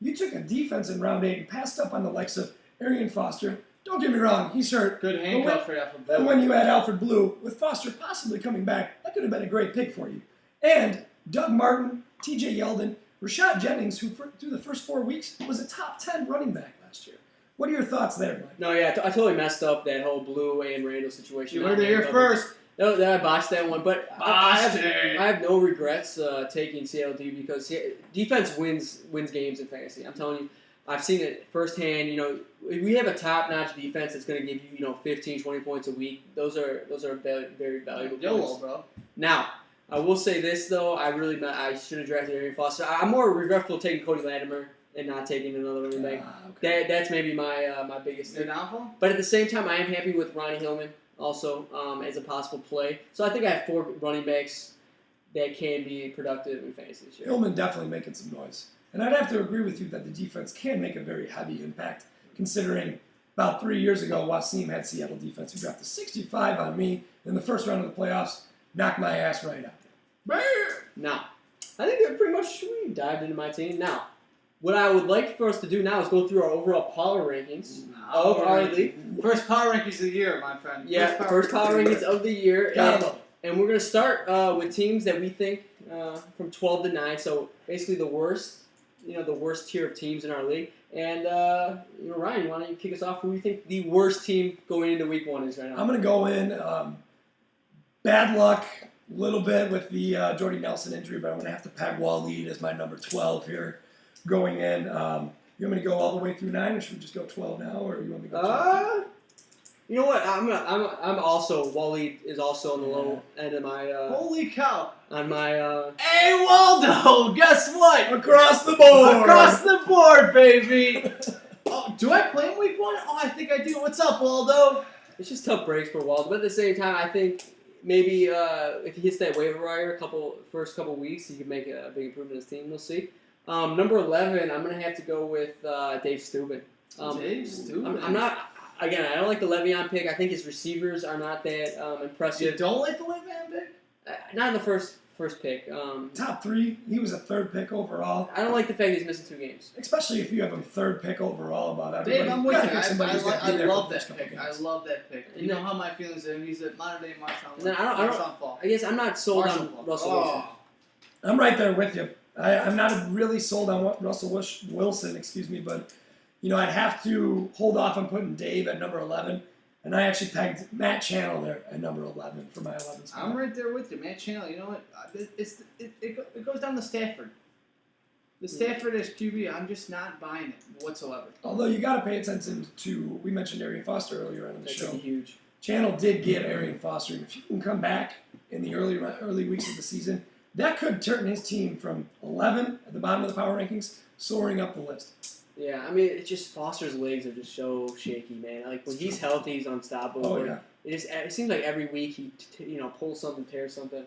you took a defense in round 8 and passed up on the likes of Arian Foster. Don't get me wrong, he's hurt. Good handcuff for Alfred Blue. And when you had Alfred Blue, with Foster possibly coming back, that could have been a great pick for you. And Doug Martin, TJ Yeldon, Rashad Jennings, who through the first 4 weeks was a top 10 running back last year. What are your thoughts there, Mike? No, yeah, I totally messed up that whole Blue and Randall situation. You heard it here first. No, I botched that one, but I have no regrets taking Seattle D because defense wins games in fantasy. I'm telling you, I've seen it firsthand. You know, if we have a top-notch defense that's going to give you 15, 20 points a week. Those are very, very valuable points. Bro. Now, I will say this though, I should have drafted Arian Foster. I'm more regretful taking Cody Latimer and not taking another running back. Okay. That's maybe my biggest thing. But at the same time, I am happy with Ronnie Hillman also as a possible play. So I think I have 4 running backs that can be productive in fantasy this year. Hillman definitely making some noise. And I'd have to agree with you that the defense can make a very heavy impact, considering about 3 years ago, Wasim had Seattle defense who drafted 65 on me in the first round of the playoffs, knocked my ass right out there. Now, I think that pretty much we dived into my team. Now, what I would like for us to do now is go through our overall power rankings of our league. First power rankings of the year, my friend. Yeah, first power rankings of the year. And we're going to start with teams that we think from 12 to 9. So basically the worst tier of teams in our league. And Ryan, why don't you kick us off? Who do you think the worst team going into week 1 is right now? I'm going to go in bad luck a little bit with the Jordy Nelson injury, but I'm going to have to peg Waleed as my number 12 here going in. You want me to go all the way through 9, or should we just go 12 now, or you want me to go 12? You know what? I'm also Waleed is also on the low end of my. Holy cow! On my. Hey Waldo, guess what? Across the board. Across the board, baby. Oh, do I play in week 1? Oh, I think I do. What's up, Waldo? It's just tough breaks for Waldo, but at the same time, I think maybe if he hits that waiver wire first couple weeks, he could make a big improvement in his team. We'll see. Number 11, I'm gonna have to go with Dave Steuben. Dave Steuben. I'm not. Again, I don't like the Le'Veon pick. I think his receivers are not that impressive. You don't like the Le'Veon pick? Not in the first pick. Top 3. He was a 3rd pick overall. I don't like the fact he's missing 2 games. Especially if you have him 3rd pick overall about everybody. Dave, I'm with you. I love that pick. I love that pick. You know how my feelings are. He's a modern-day Marshawn. I guess I'm not sold on Russell Wilson. I'm right there with you. I'm not really sold on Russell Wilson, but I'd have to hold off on putting Dave at number 11, and I actually pegged Matt Channel there at number 11 for my 11th spot. I'm right there with you, Matt Channel. You know what? It goes down to Stafford. The Stafford as QB, I'm just not buying it whatsoever. Although you got to pay attention to, we mentioned Arian Foster earlier on the That's show. huge. Channel did get Arian Foster, and if he can come back in the early weeks of the season, that could turn his team from 11 at the bottom of the power rankings, soaring up the list. Yeah, I mean, it's just Foster's legs are just so shaky, man. Like when he's healthy, he's unstoppable. Oh yeah. It seems like every week he pulls something, tears something.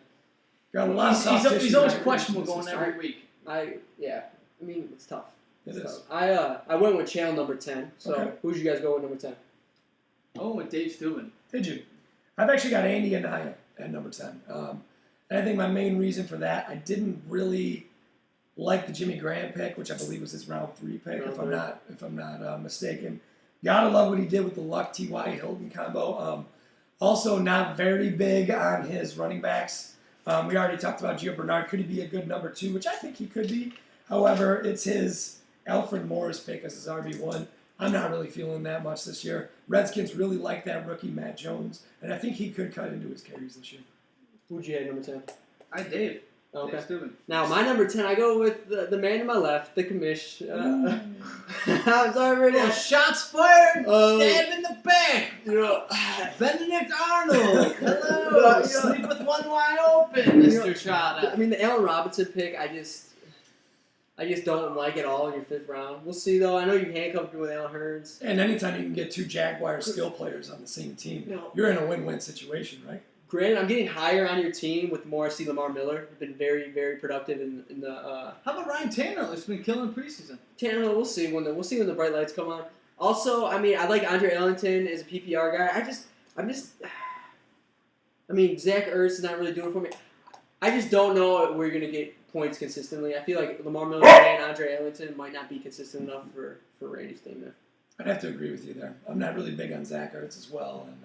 Got a lot of soft tissue He's always back questionable in the going system. every week. I mean, it's tough. It It's is. tough. I went with channel number 10. So Okay. who'd you guys go with number 10? Oh, with Dave Steuben. Did you? I've actually got Andy and Naya at number 10. And I think my main reason for that, I didn't really like the Jimmy Graham pick, which I believe was his round 3 pick, if I'm not mistaken. Gotta love what he did with the Luck T.Y. Hilton combo. Also, not very big on his running backs. We already talked about Gio Bernard. Could he be a good number 2? Which I think he could be. However, it's his Alfred Morris pick as his RB1. I'm not really feeling that much this year. Redskins really like that rookie Matt Jones, and I think he could cut into his carries this year. Who'd you have number 10? Dave. Okay. Dave Steuben. Now, my number 10, I go with the man to my left, the commish. I'm sorry, Brady. Oh, shots fired! Oh. Stab in the back! Benedict Arnold! Hello! Sleep with one eye open, Mr. Chada. I mean, the Allen Robinson pick, I just don't like it all in your 5th round. We'll see, though. I know you handcuffed me with Allen Hurns. And anytime you can get 2 Jaguar skill players on the same team, No. you're in a win-win situation, right? Granted, I'm getting higher on your team with Morrissey, Lamar Miller. Been very, very productive in the. How about Ryan Tannehill? He's been killing preseason. Tannehill, we'll see when the bright lights come on. Also, I mean, I like Andre Ellington as a PPR guy. I mean, Zach Ertz is not really doing it for me. I just don't know if we're gonna get points consistently. I feel like Lamar Miller and Andre Ellington might not be consistent enough for Randy's team there. I'd have to agree with you there. I'm not really big on Zach Ertz as well, and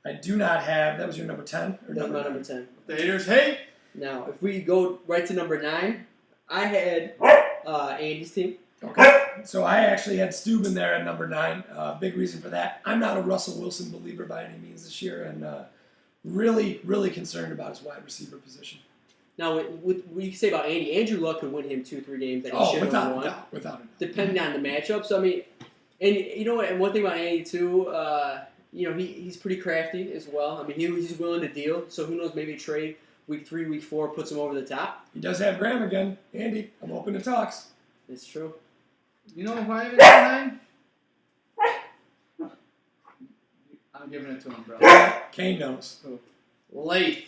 I do not have. That was your number 10 or That's my nine? number 10. The haters hate. Now, if we go right to number 9, I had Andy's team. Okay. So I actually had Steuben there at number 9. Big reason for that. I'm not a Russell Wilson believer by any means this year, and really, really concerned about his wide receiver position. Now, what you say about Andy, Andrew Luck could win him 2-3 games that he should have without won, a doubt. depending on the matchup. So, I mean, and you know what? And one thing about Andy, too, he's pretty crafty as well. I mean, he's willing to deal. So, who knows, maybe a trade week 3, week 4 puts him over the top. He does have Graham again. Andy, I'm open to talks. It's true. You know who I have at 9? I'm giving it to him, bro. Kane knows. Leith.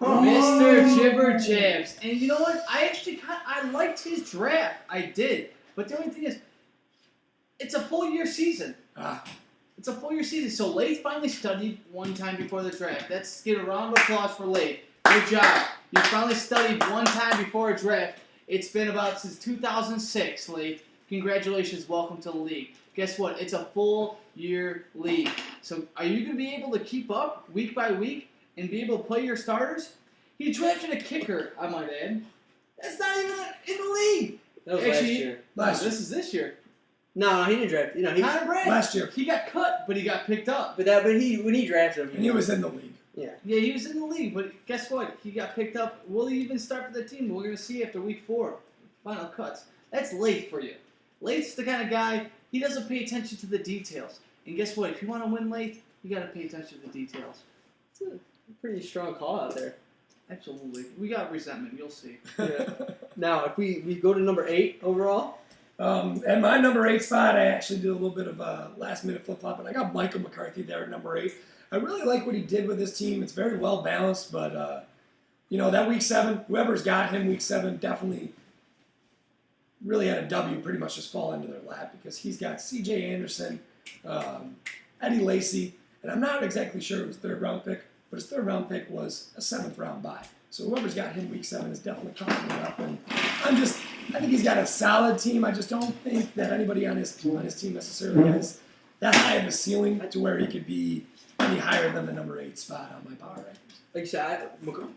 Mr. Jibber Jabs. And you know what? I liked his draft. I did. But the only thing is, it's a full year season. It's a full year season. So Leith finally studied one time before the draft. Let's get a round of applause for Leith. Good job. You finally studied one time before a draft. It's been about since 2006, Leith. Congratulations. Welcome to the league. Guess what? It's a full year league. So are you going to be able to keep up week by week and be able to play your starters? He drafted a kicker, I might add. That's not even in the league. That was Actually, last year. This is this year. No, he didn't draft. Connor Brad. Last year. He got cut, but he got picked up. When he drafted him, And he was in the league. Yeah. Yeah, he was in the league, but guess what? He got picked up. Will he even start for the team? We're going to see after week 4. Final cuts. That's Leith for you. Leith's the kind of guy, he doesn't pay attention to the details. And guess what? If you want to win Leith, you got to pay attention to the details. It's a pretty strong call out there. Absolutely. We got resentment. You'll see. Yeah. Now, if we go to number 8 overall. At my number 8 spot, I actually did a little bit of a last-minute flip-flop, and I got Michael McCarthy there at number 8. I really like what he did with his team. It's very well-balanced, but, that week 7, whoever's got him week 7 definitely really had a W pretty much just fall into their lap because he's got C.J. Anderson, Eddie Lacy, and I'm not exactly sure it was 3rd-round pick, but his 3rd-round pick was a 7th-round buy. So whoever's got him week 7 is definitely coming up. And I think he's got a solid team. I just don't think that anybody on his team necessarily has that high of a ceiling to where he could be any higher than the number 8 spot on my power rankings. Like you said,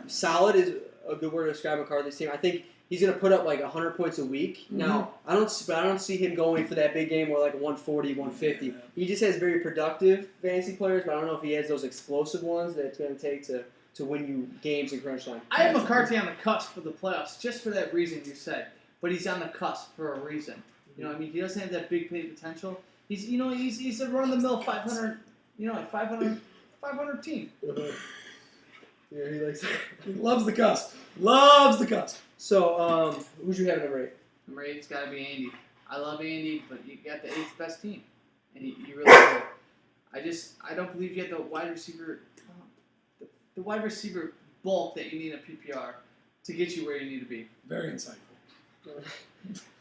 solid is a good word to describe McCarthy's team. I think he's going to put up like 100 points a week. Mm-hmm. Now, I don't see him going for that big game where like 140, 150. Yeah. He just has very productive fantasy players, but I don't know if he has those explosive ones that it's going to take to win you games in crunch time. I have McCarthy on the cusp for the playoffs just for that reason you said. but he's on the cusp for a reason. You know, what I mean, he doesn't have that big play potential. He's a run-of-the-mill 500, 500 team. Yeah, he likes it. He loves the cusp. Loves the cusp. So, who'd you have number 8? Number 8's got to be Andy. I love Andy, but you got the 8th best team, and you really do. I don't believe you have the wide receiver, the wide receiver bulk that you need in a PPR to get you where you need to be. Very insightful.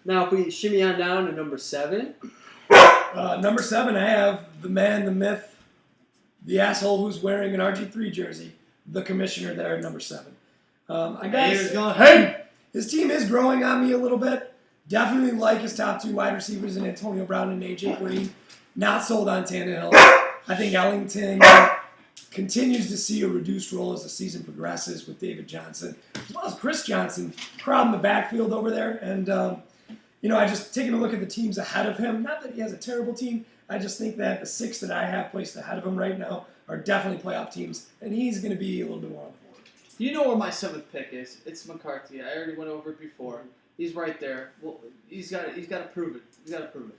Now, if we shimmy on down to number 7. Number 7, I have the man, the myth, the asshole who's wearing an RG3 jersey, the commissioner there at number 7. I guess his team is growing on me a little bit. Definitely like his top 2 wide receivers in Antonio Brown and AJ Green. Not sold on Tannehill. I think Ellington continues to see a reduced role as the season progresses with David Johnson, as well as Chris Johnson crowding the backfield over there. And, I just taking a look at the teams ahead of him. Not that he has a terrible team. I just think that the 6 that I have placed ahead of him right now are definitely playoff teams, and he's going to be a little bit more on the board. You know where my 7th pick is. It's McCarthy. I already went over it before. He's right there. Well, he's got to prove it. He's got to prove it.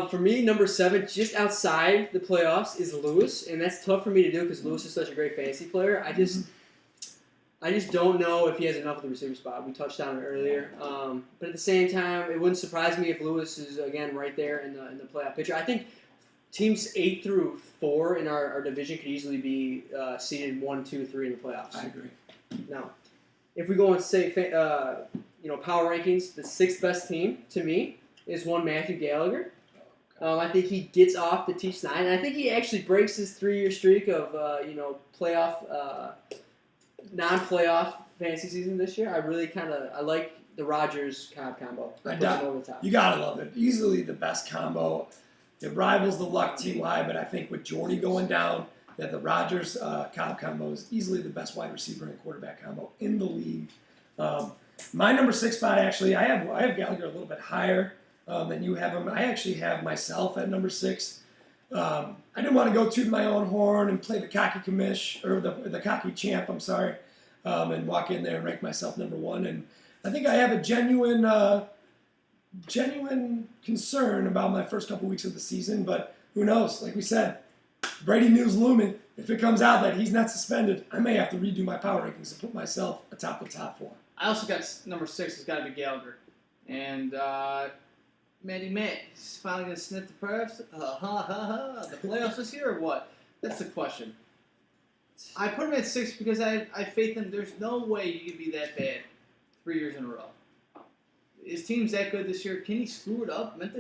For me, number 7, just outside the playoffs, is Lewis, and that's tough for me to do because Lewis is such a great fantasy player. I just don't know if he has enough of the receiver spot. We touched on it earlier, but at the same time, it wouldn't surprise me if Lewis is again right there in the playoff picture. I think teams 8 through 4 in our division could easily be seeded 1, 2, 3 in the playoffs. I agree. Now, if we go and say power rankings, the 6th best team to me is one Matthew Gallagher. I think he gets off the T9, and I think he actually breaks his 3-year streak of playoff, non-playoff fantasy season this year. I like the Rodgers-Cobb combo. Over the top. You gotta love it. Easily the best combo. It rivals the Luck TY, but I think with Jordy going down, that the Rodgers-Cobb combo is easily the best wide receiver and quarterback combo in the league. My number 6 spot, actually, I have Gallagher a little bit higher than you have him. I actually have myself at number 6. I didn't want to go toot my own horn and play the cocky commish, or the cocky champ, I'm sorry, and walk in there and rank myself number 1. And I think I have a genuine concern about my first couple weeks of the season, but who knows? Like we said, Brady news looming. If it comes out that he's not suspended, I may have to redo my power rankings to put myself atop the top 4. I also got number 6. It's got to be Gallagher. And Matty Matt, he's finally going to sniff the playoffs? The playoffs this year or what? That's the question. I put him at 6 because I faith in there's no way he can be that bad 3 years in a row. His team's that good this year. Can he screw it up? But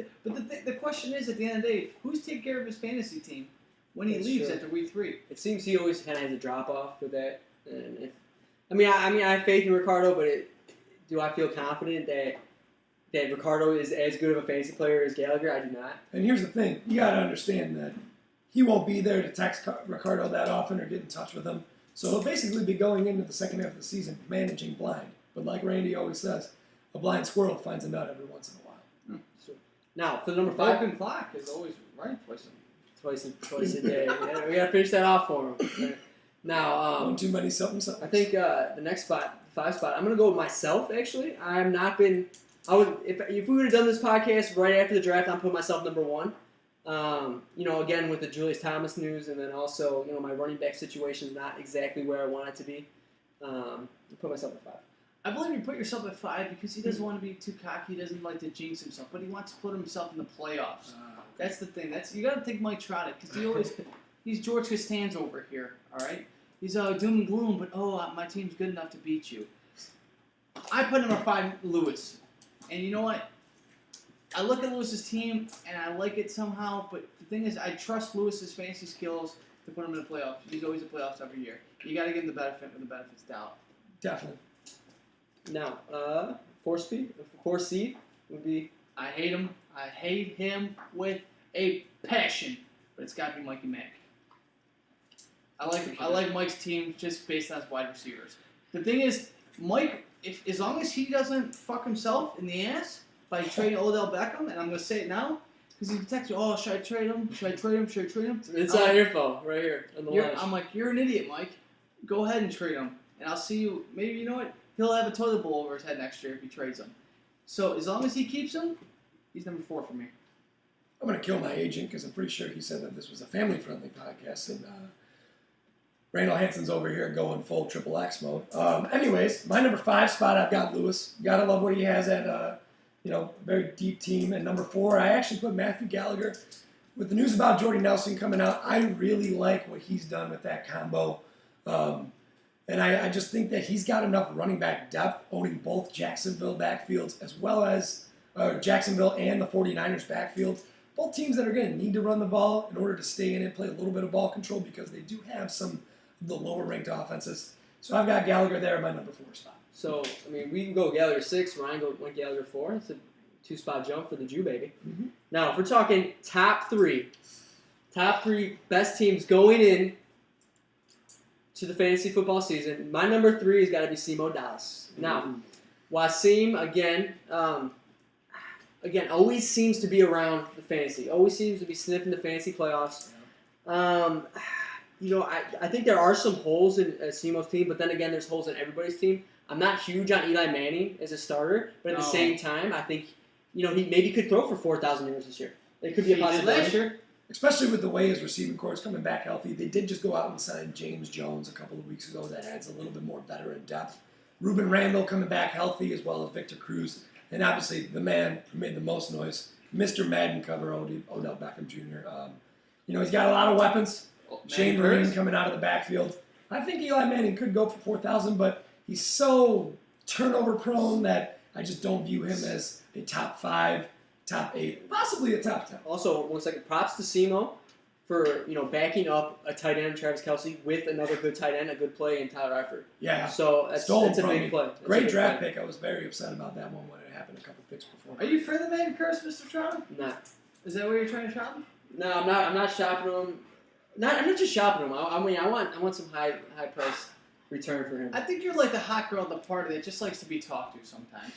the question is, at the end of the day, who's taking care of his fantasy team when he leaves after week 3? It seems he always kind of has a drop-off with that. And I have faith in Ricardo, but do I feel confident that Ricardo is as good of a fantasy player as Gallagher? I do not. And here's the thing. You got to understand that he won't be there to text Ricardo that often or get in touch with him. So he'll basically be going into the second half of the season managing blind. But like Randy always says, a blind squirrel finds a nut every once in a while. Now, for the number 5. Broken clock is always right Twice a day. Yeah, we got to finish that off for him. Now, one too many something. I think the next spot, the 5 spot, I'm going to go with myself, actually. If we would have done this podcast right after the draft, I'm putting myself number 1. Again, with the Julius Thomas news, and then also, my running back situation is not exactly where I want it to be. I put myself at 5. I believe you put yourself at 5 because he doesn't want to be too cocky. He doesn't like to jinx himself, but he wants to put himself in the playoffs. That's the thing. You got to take Mike Trout because he's George Costanza over here. All right, he's doom and gloom, but my team's good enough to beat you. I put number 5 Lewis, and you know what? I look at Lewis's team and I like it somehow, but the thing is, I trust Lewis's fantasy skills to put him in the playoffs. He's always in the playoffs every year. You got to give him the benefit when the benefit's doubt. Definitely. Now, 4 seed would be. I hate him. I hate him with a passion, but it's got to be Mikey Mack. I like Mike's team just based on his wide receivers. The thing is, Mike, as long as he doesn't fuck himself in the ass by trading Odell Beckham, and I'm going to say it now, because he texts you, should I trade him? Should I trade him? Should I trade him? It's on your phone, right here on the line. I'm like, you're an idiot, Mike. Go ahead and trade him, and I'll see you. Maybe, you know what? He'll have a toilet bowl over his head next year if he trades him. So as long as he keeps him, he's number 4 for me. I'm going to kill my agent because I'm pretty sure he said that this was a family-friendly podcast, and Randall Hansen's over here going full triple X mode. Anyways, my number 5 spot, I've got Lewis. Gotta love what he has at a very deep team. And number 4, I actually put Matthew Gallagher. With the news about Jordy Nelson coming out, I really like what he's done with that combo. And I just think that he's got enough running back depth, owning both Jacksonville backfields as well as Jacksonville and the 49ers backfield. Both teams that are going to need to run the ball in order to stay in and play a little bit of ball control because they do have some of the lower-ranked offenses. So I've got Gallagher there in my number 4 spot. So, I mean, we can go Gallagher 6, Ryan went Gallagher 4. It's a 2-spot jump for the Jew, baby. Mm-hmm. Now, if we're talking top 3 best teams going in to the fantasy football season, my number 3 has got to be Simo Dallas. Now, Wasim, again, always seems to be around the fantasy. Always seems to be sniffing the fantasy playoffs. I think there are some holes in Simo's team, but then again, there's holes in everybody's team. I'm not huge on Eli Manning as a starter, but at the same time, I think he maybe could throw for 4,000 yards this year. It could be a possibility. Especially with the way his receiving core is coming back healthy. They did just go out and sign James Jones a couple of weeks ago. That adds a little bit more veteran depth. Ruben Randall coming back healthy as well as Victor Cruz. And obviously the man who made the most noise, Mr. Madden cover, Odell Beckham Jr. He's got a lot of weapons. Shane Vereen coming out of the backfield. I think Eli Manning could go for 4,000, but he's so turnover prone that I just don't view him as a top 5, top 8, possibly a top 10. Also, 1 second, props to Simo for backing up a tight end, Travis Kelce, with another good tight end, a good play in Tyler Eifert. Yeah. So that's a big play. Great draft pick. I was very upset about that one when it happened a couple picks before. Are you for the man curse, Mr. Trout? Nah. Is that where you're trying to shop him? No, I'm not shopping him. I'm not just shopping him. I want some high price return for him. I think you're like the hot girl at the party that just likes to be talked to sometimes.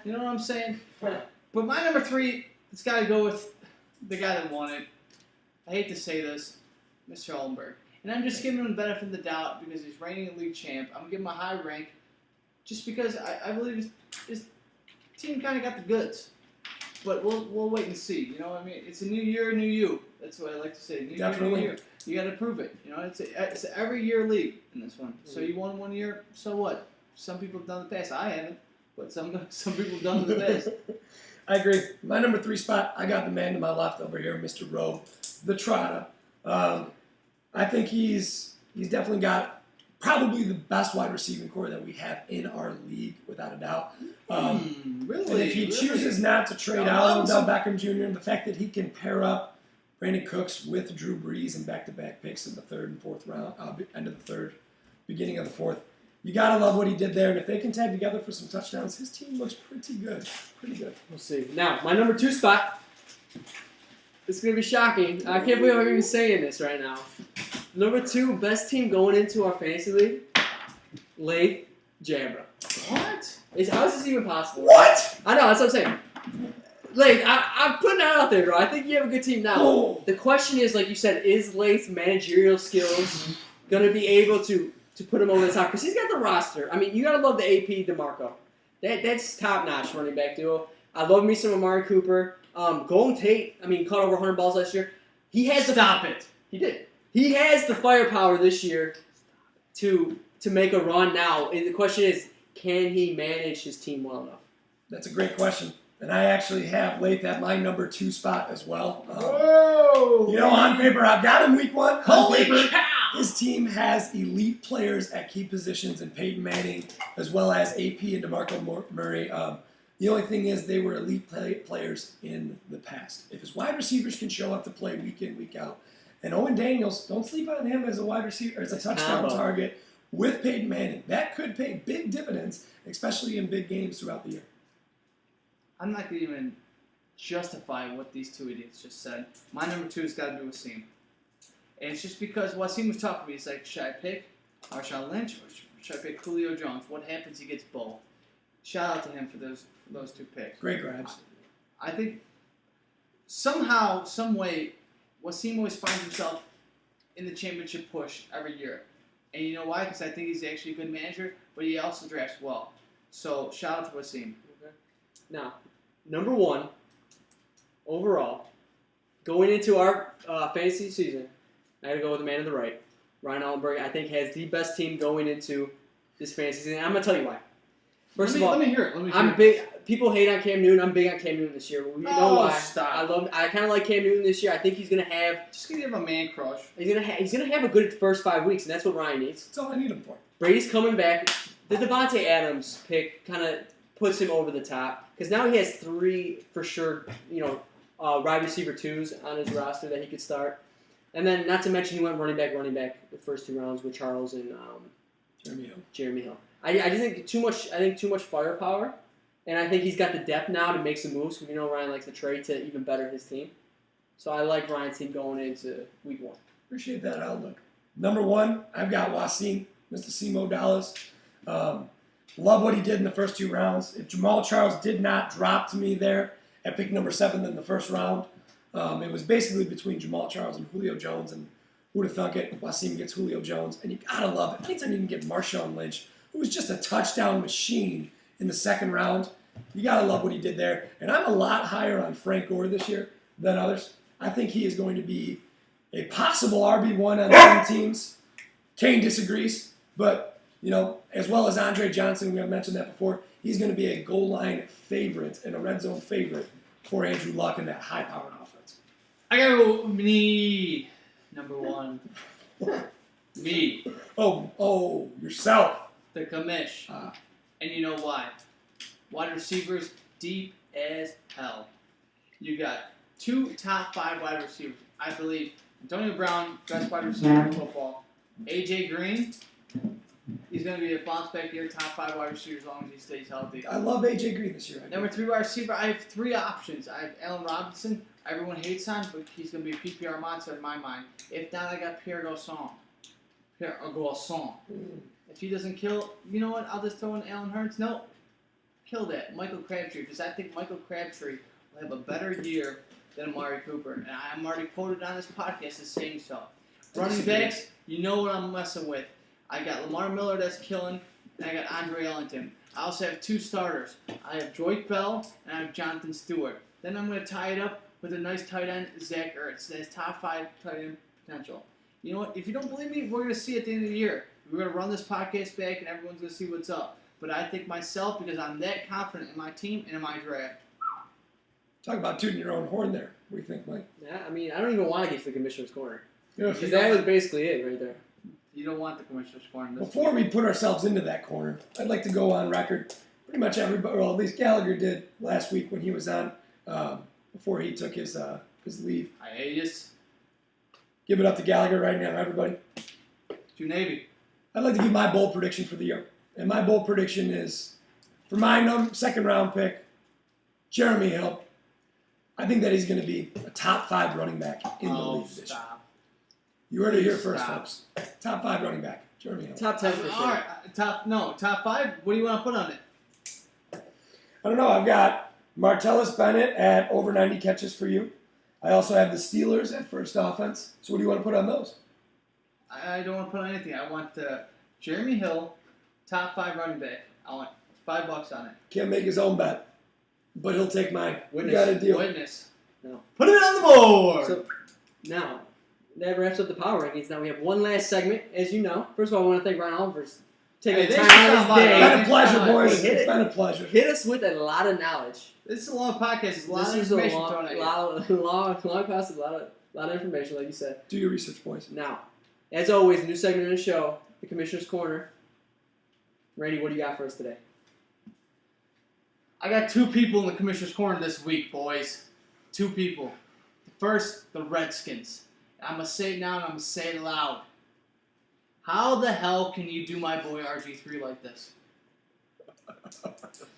You know what I'm saying? But my number 3, it's got to go with the guy that won it. I hate to say this, Mr. Oldenburg. And I'm just giving him the benefit of the doubt because he's reigning league champ. I'm going to give him a high rank just because I believe his team kind of got the goods. But we'll wait and see. You know what I mean? It's a new year, new you. That's what I like to say. Definitely. New year. You got to prove it. It's an every year league in this one. So you won 1 year, so what? Some people have done the past. I haven't, but some people have done the past. I agree. My number 3 spot, I got the man to my left over here, Mr. Rowe, the Trotta. I think he's definitely got probably the best wide receiving core that we have in our league, without a doubt. Really? And if he chooses not to trade out Odell Beckham Jr., and the fact that he can pair up Brandon Cooks with Drew Brees and back-to-back picks in the 3rd and 4th round, end of the 3rd, beginning of the 4th, you got to love what he did there. And if they can tag together for some touchdowns, his team looks pretty good. Pretty good. We'll see. Now, my number 2 spot. This is going to be shocking. I can't believe I'm even saying this right now. Number 2, best team going into our fantasy league, Leith Jabra. What? How is this even possible? What? I know, that's what I'm saying. Leith, I'm putting that out there, bro. I think you have a good team now. Oh. The question is, like you said, is Leith's managerial skills going to be able to put him over the top? Because he's got the roster. I mean, you got to love the AP DeMarco. That's top-notch running back duo. I love me some Amari Cooper. Golden Tate, caught over 100 balls last year. He has Stop it. He did. He has the firepower this year to make a run now. And the question is, can he manage his team well enough? That's a great question. And I actually have Leith at my number 2 spot as well. Whoa! On paper, I've got him week 1. Holy paper, cow! His team has elite players at key positions in Peyton Manning, as well as AP and DeMarco Murray. The only thing is they were elite players in the past. If his wide receivers can show up to play week in, week out, and Owen Daniels, don't sleep on him as a wide receiver, as a touchdown target with Peyton Manning. That could pay big dividends, especially in big games throughout the year. I'm not going to even justify what these 2 idiots just said. My number 2 has got to be Wasim. And it's just because Wasim was talking to me. He's like, should I pick Marshawn Lynch or should I pick Julio Jones? What happens? He gets both. Shout out to him for those 2 picks. Great grabs. I think somehow, some way, Wasim always finds himself in the championship push every year. And you know why? Because I think he's actually a good manager, but he also drafts well. So shout out to Wasim. Now, number 1 overall, going into our fantasy season, I got to go with the man on the right. Ryan Allenberg, I think, has the best team going into this fantasy season. I'm going to tell you why. First of all, let me hear it. I'm big. People hate on Cam Newton. I'm big on Cam Newton this year. You know why? Stop. I kind of like Cam Newton this year. I think he's gonna have. Just gonna give him a man crush. He's gonna have a good first 5 weeks, and that's what Ryan needs. That's all I need him for. Brady's coming back. The Devontae Adams pick kind of puts him over the top because now he has 3 for sure. Wide receiver 2s on his roster that he could start, and then not to mention he went running back the first 2 rounds with Charles and Jeremy Hill. I just think too much. I think too much firepower, and I think he's got the depth now to make some moves. Because Ryan likes to trade to even better his team. So I like Ryan's team going into week 1. Appreciate that outlook. Number 1, I've got Wasim, Mr. Simo Dallas. Love what he did in the first 2 rounds. If Jamal Charles did not drop to me there at pick number 7 in the first round, it was basically between Jamal Charles and Julio Jones. And who'd have thunk it? Wasim gets Julio Jones, and you gotta love it. Anytime you can get Marshawn Lynch, who was just a touchdown machine in the second round, you gotta love what he did there. And I'm a lot higher on Frank Gore this year than others. I think he is going to be a possible RB1 on some teams. Kane disagrees, but as well as Andre Johnson, we have mentioned that before, he's going to be a goal line favorite and a red zone favorite for Andrew Luck in that high-powered offense. I gotta go with me, number 1. Me. Oh, yourself. The commish. And you know why? Wide receivers deep as hell. You got 2 top 5 wide receivers. I believe Antonio Brown, best wide receiver in football. AJ Green, he's going to be a bounce back year, top 5 wide receiver as long as he stays healthy. I love AJ Green this year. Number 3 wide receiver, I have 3 options. I have Allen Robinson. Everyone hates on, but he's going to be a PPR monster in my mind. If not, I got Pierre Garçon. If he doesn't kill, you know what? I'll just throw in Allen Hurts. No, kill that. Michael Crabtree, because I think Michael Crabtree will have a better year than Amari Cooper. And I'm already quoted on this podcast as saying so. Running backs, you know what I'm messing with. I got Lamar Miller that's killing, and I got Andre Ellington. I also have 2 starters. I have Joyce Bell, and I have Jonathan Stewart. Then I'm going to tie it up with a nice tight end, Zach Ertz. That's top 5 tight end potential. You know what? If you don't believe me, we're going to see at the end of the year. We're going to run this podcast back, and everyone's going to see what's up. But I think myself, because I'm that confident in my team and in my draft. Talk about tooting your own horn there. What do you think, Mike? Yeah, I don't even want to get to the commissioner's corner. Yeah, because that was basically it right there. You don't want the commissioner's corner. Before we put ourselves into that corner, I'd like to go on record. Pretty much everybody, well, at least Gallagher did last week when he was on, before he took his leave. Hiatus. Give it up to Gallagher right now, everybody. To Navy. I'd like to give my bold prediction for the year. And my bold prediction is, for my second round pick, Jeremy Hill. I think that he's going to be a top 5 running back in the league this year. You heard it here first, folks. Top 5 running back, Jeremy Hill. Top 10 for sure. All right, top 5. What do you want to put on it? I don't know. I've got Martellus Bennett at over 90 catches for you. I also have the Steelers at first offense. So what do you want to put on those? I don't want to put on anything. I want Jeremy Hill, top 5 running back. I want $5 on it. Can't make his own bet, but he'll take mine. Witness. We got a deal. Witness. No. Put it on the board. So now that wraps up the power rankings. Now we have one last segment, as you know. First of all, I want to thank Ryan Allen for taking the time out of his day. It's been a pleasure, boys. Hey, It's been a pleasure. Hit us with a lot of knowledge. This is a long podcast. There's a lot This of is information a thrown at you. long podcast, a lot of information, like you said. Do your research, boys. Now, as always, a new segment in the show, the Commissioner's Corner. Randy, what do you got for us today? I got 2 people in the Commissioner's Corner this week, boys. 2 people. First, the Redskins. I'm going to say it now and I'm going to say it loud. How the hell can you do my boy RG3 like this?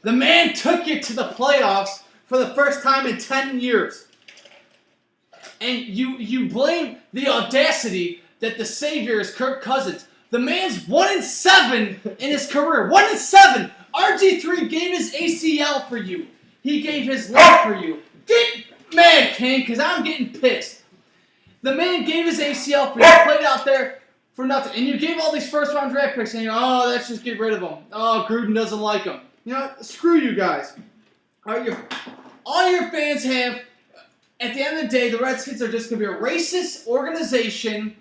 The man took you to the playoffs for the first time in 10 years. And you blame the audacity that the savior is Kirk Cousins. The man's 1-7 in his career. 1-7. RG3 gave his ACL for you. He gave his life for you. Get mad, King, because I'm getting pissed. The man gave his ACL for you. Played out there for nothing. And you gave all these first-round draft picks, and you're, let's just get rid of him. Oh, Gruden doesn't like him. You know what? Screw you guys. All your fans have. At the end of the day, the Redskins are just going to be a racist organization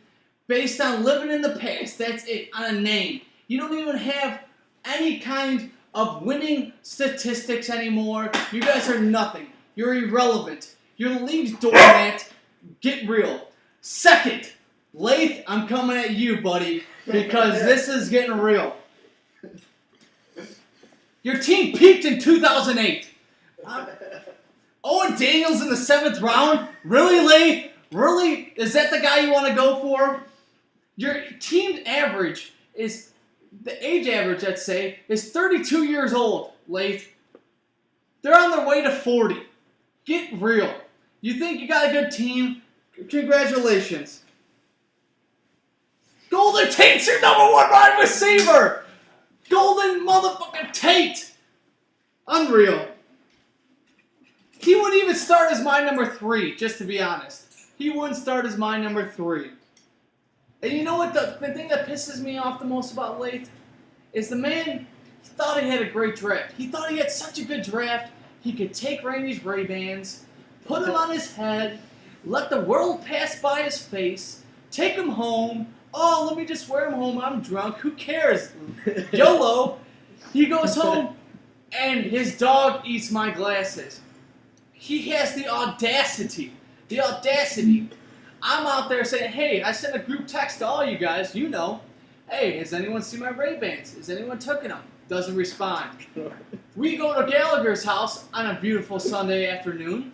based on living in the past. That's it, on a name. You don't even have any kind of winning statistics anymore. You guys are nothing. You're irrelevant. You're the league's doormat. Get real. Second, Lath, I'm coming at you, buddy, because this is getting real. Your team peaked in 2008. Owen Daniels in the 7th round? Really, Lath? Really? Is that the guy you want to go for? Your team average is, the age average, let's say, is 32 years old, Lath. They're on their way to 40. Get real. You think you got a good team? Congratulations. Golden Tate's your number 1 wide receiver! Golden motherfucking Tate! Unreal. He wouldn't even start as my number 3, just to be honest. He wouldn't start as my number 3. And you know what the thing that pisses me off the most about Lath? Is the man thought he had a great draft. He thought he had such a good draft, he could take Randy's Ray-Bans, put them on his head, let the world pass by his face, take him home. Oh, let me just wear him home. I'm drunk. Who cares? YOLO. He goes home, and his dog eats my glasses. He has the audacity. The audacity. I'm out there saying, hey, I sent a group text to all you guys. You know. Hey, has anyone seen my Ray-Bans? Has anyone taken them? Doesn't respond. We go to Gallagher's house on a beautiful Sunday afternoon,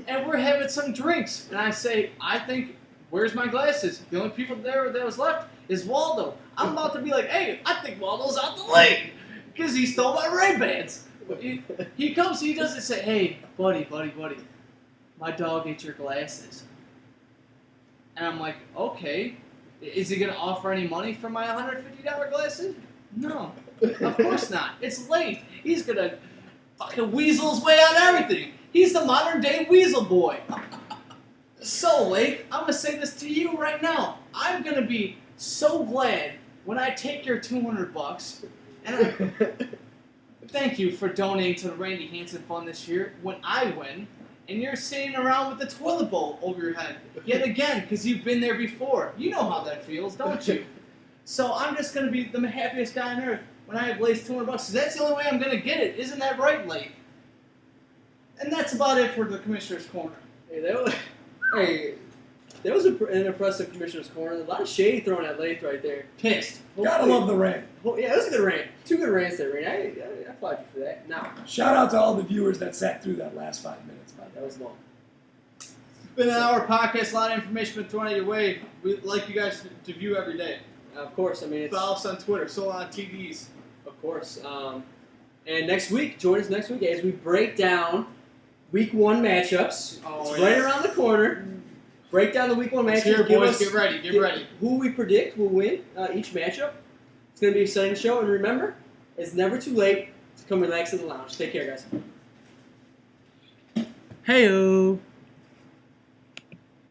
and we're having some drinks. And I say, I think, where's my glasses? The only people there that was left is Waldo. I'm about to be like, hey, I think Waldo's out the league because he stole my Ray-Bans. He comes, he doesn't say, hey, buddy, my dog ate your glasses. And I'm like, okay. Is he going to offer any money for my $150 glasses? No. Of course not. It's late. He's going to fucking weasel his way on everything. He's the modern day weasel boy. So, Lake, I'm going to say this to you right now. I'm going to be so glad when I take your $200 and thank you for donating to the Randy Hansen Fund this year when I win, and you're sitting around with the toilet bowl over your head yet again because you've been there before. You know how that feels, don't you? So I'm just going to be the happiest guy on earth when I have Lace $200 because that's the only way I'm going to get it. Isn't that right, Lake? And that's about it for the Commissioner's Corner. Hey, that was an impressive Commissioner's Corner. A lot of shade thrown at Lath right there. Pissed. Gotta love the rant. Oh, yeah, it was a good rant. 2 good rants there, Rain. I applaud you for that. Now, Shout out to all the viewers that sat through that last 5 minutes. By the that way. was long. It's been an hour podcast, a lot of information been thrown at your way. We'd like you guys to view every day. Of course, I mean, it's... Follow us on Twitter, so on TVs. Of course. And next week, join us next week as we break down Week 1 matchups. Oh, it's right around the corner. Break down the Week 1 matchups. Here, boys, get ready. Who we predict will win each matchup. It's going to be an exciting show. And remember, it's never too late to come relax in the lounge. Take care, guys. Hey-o.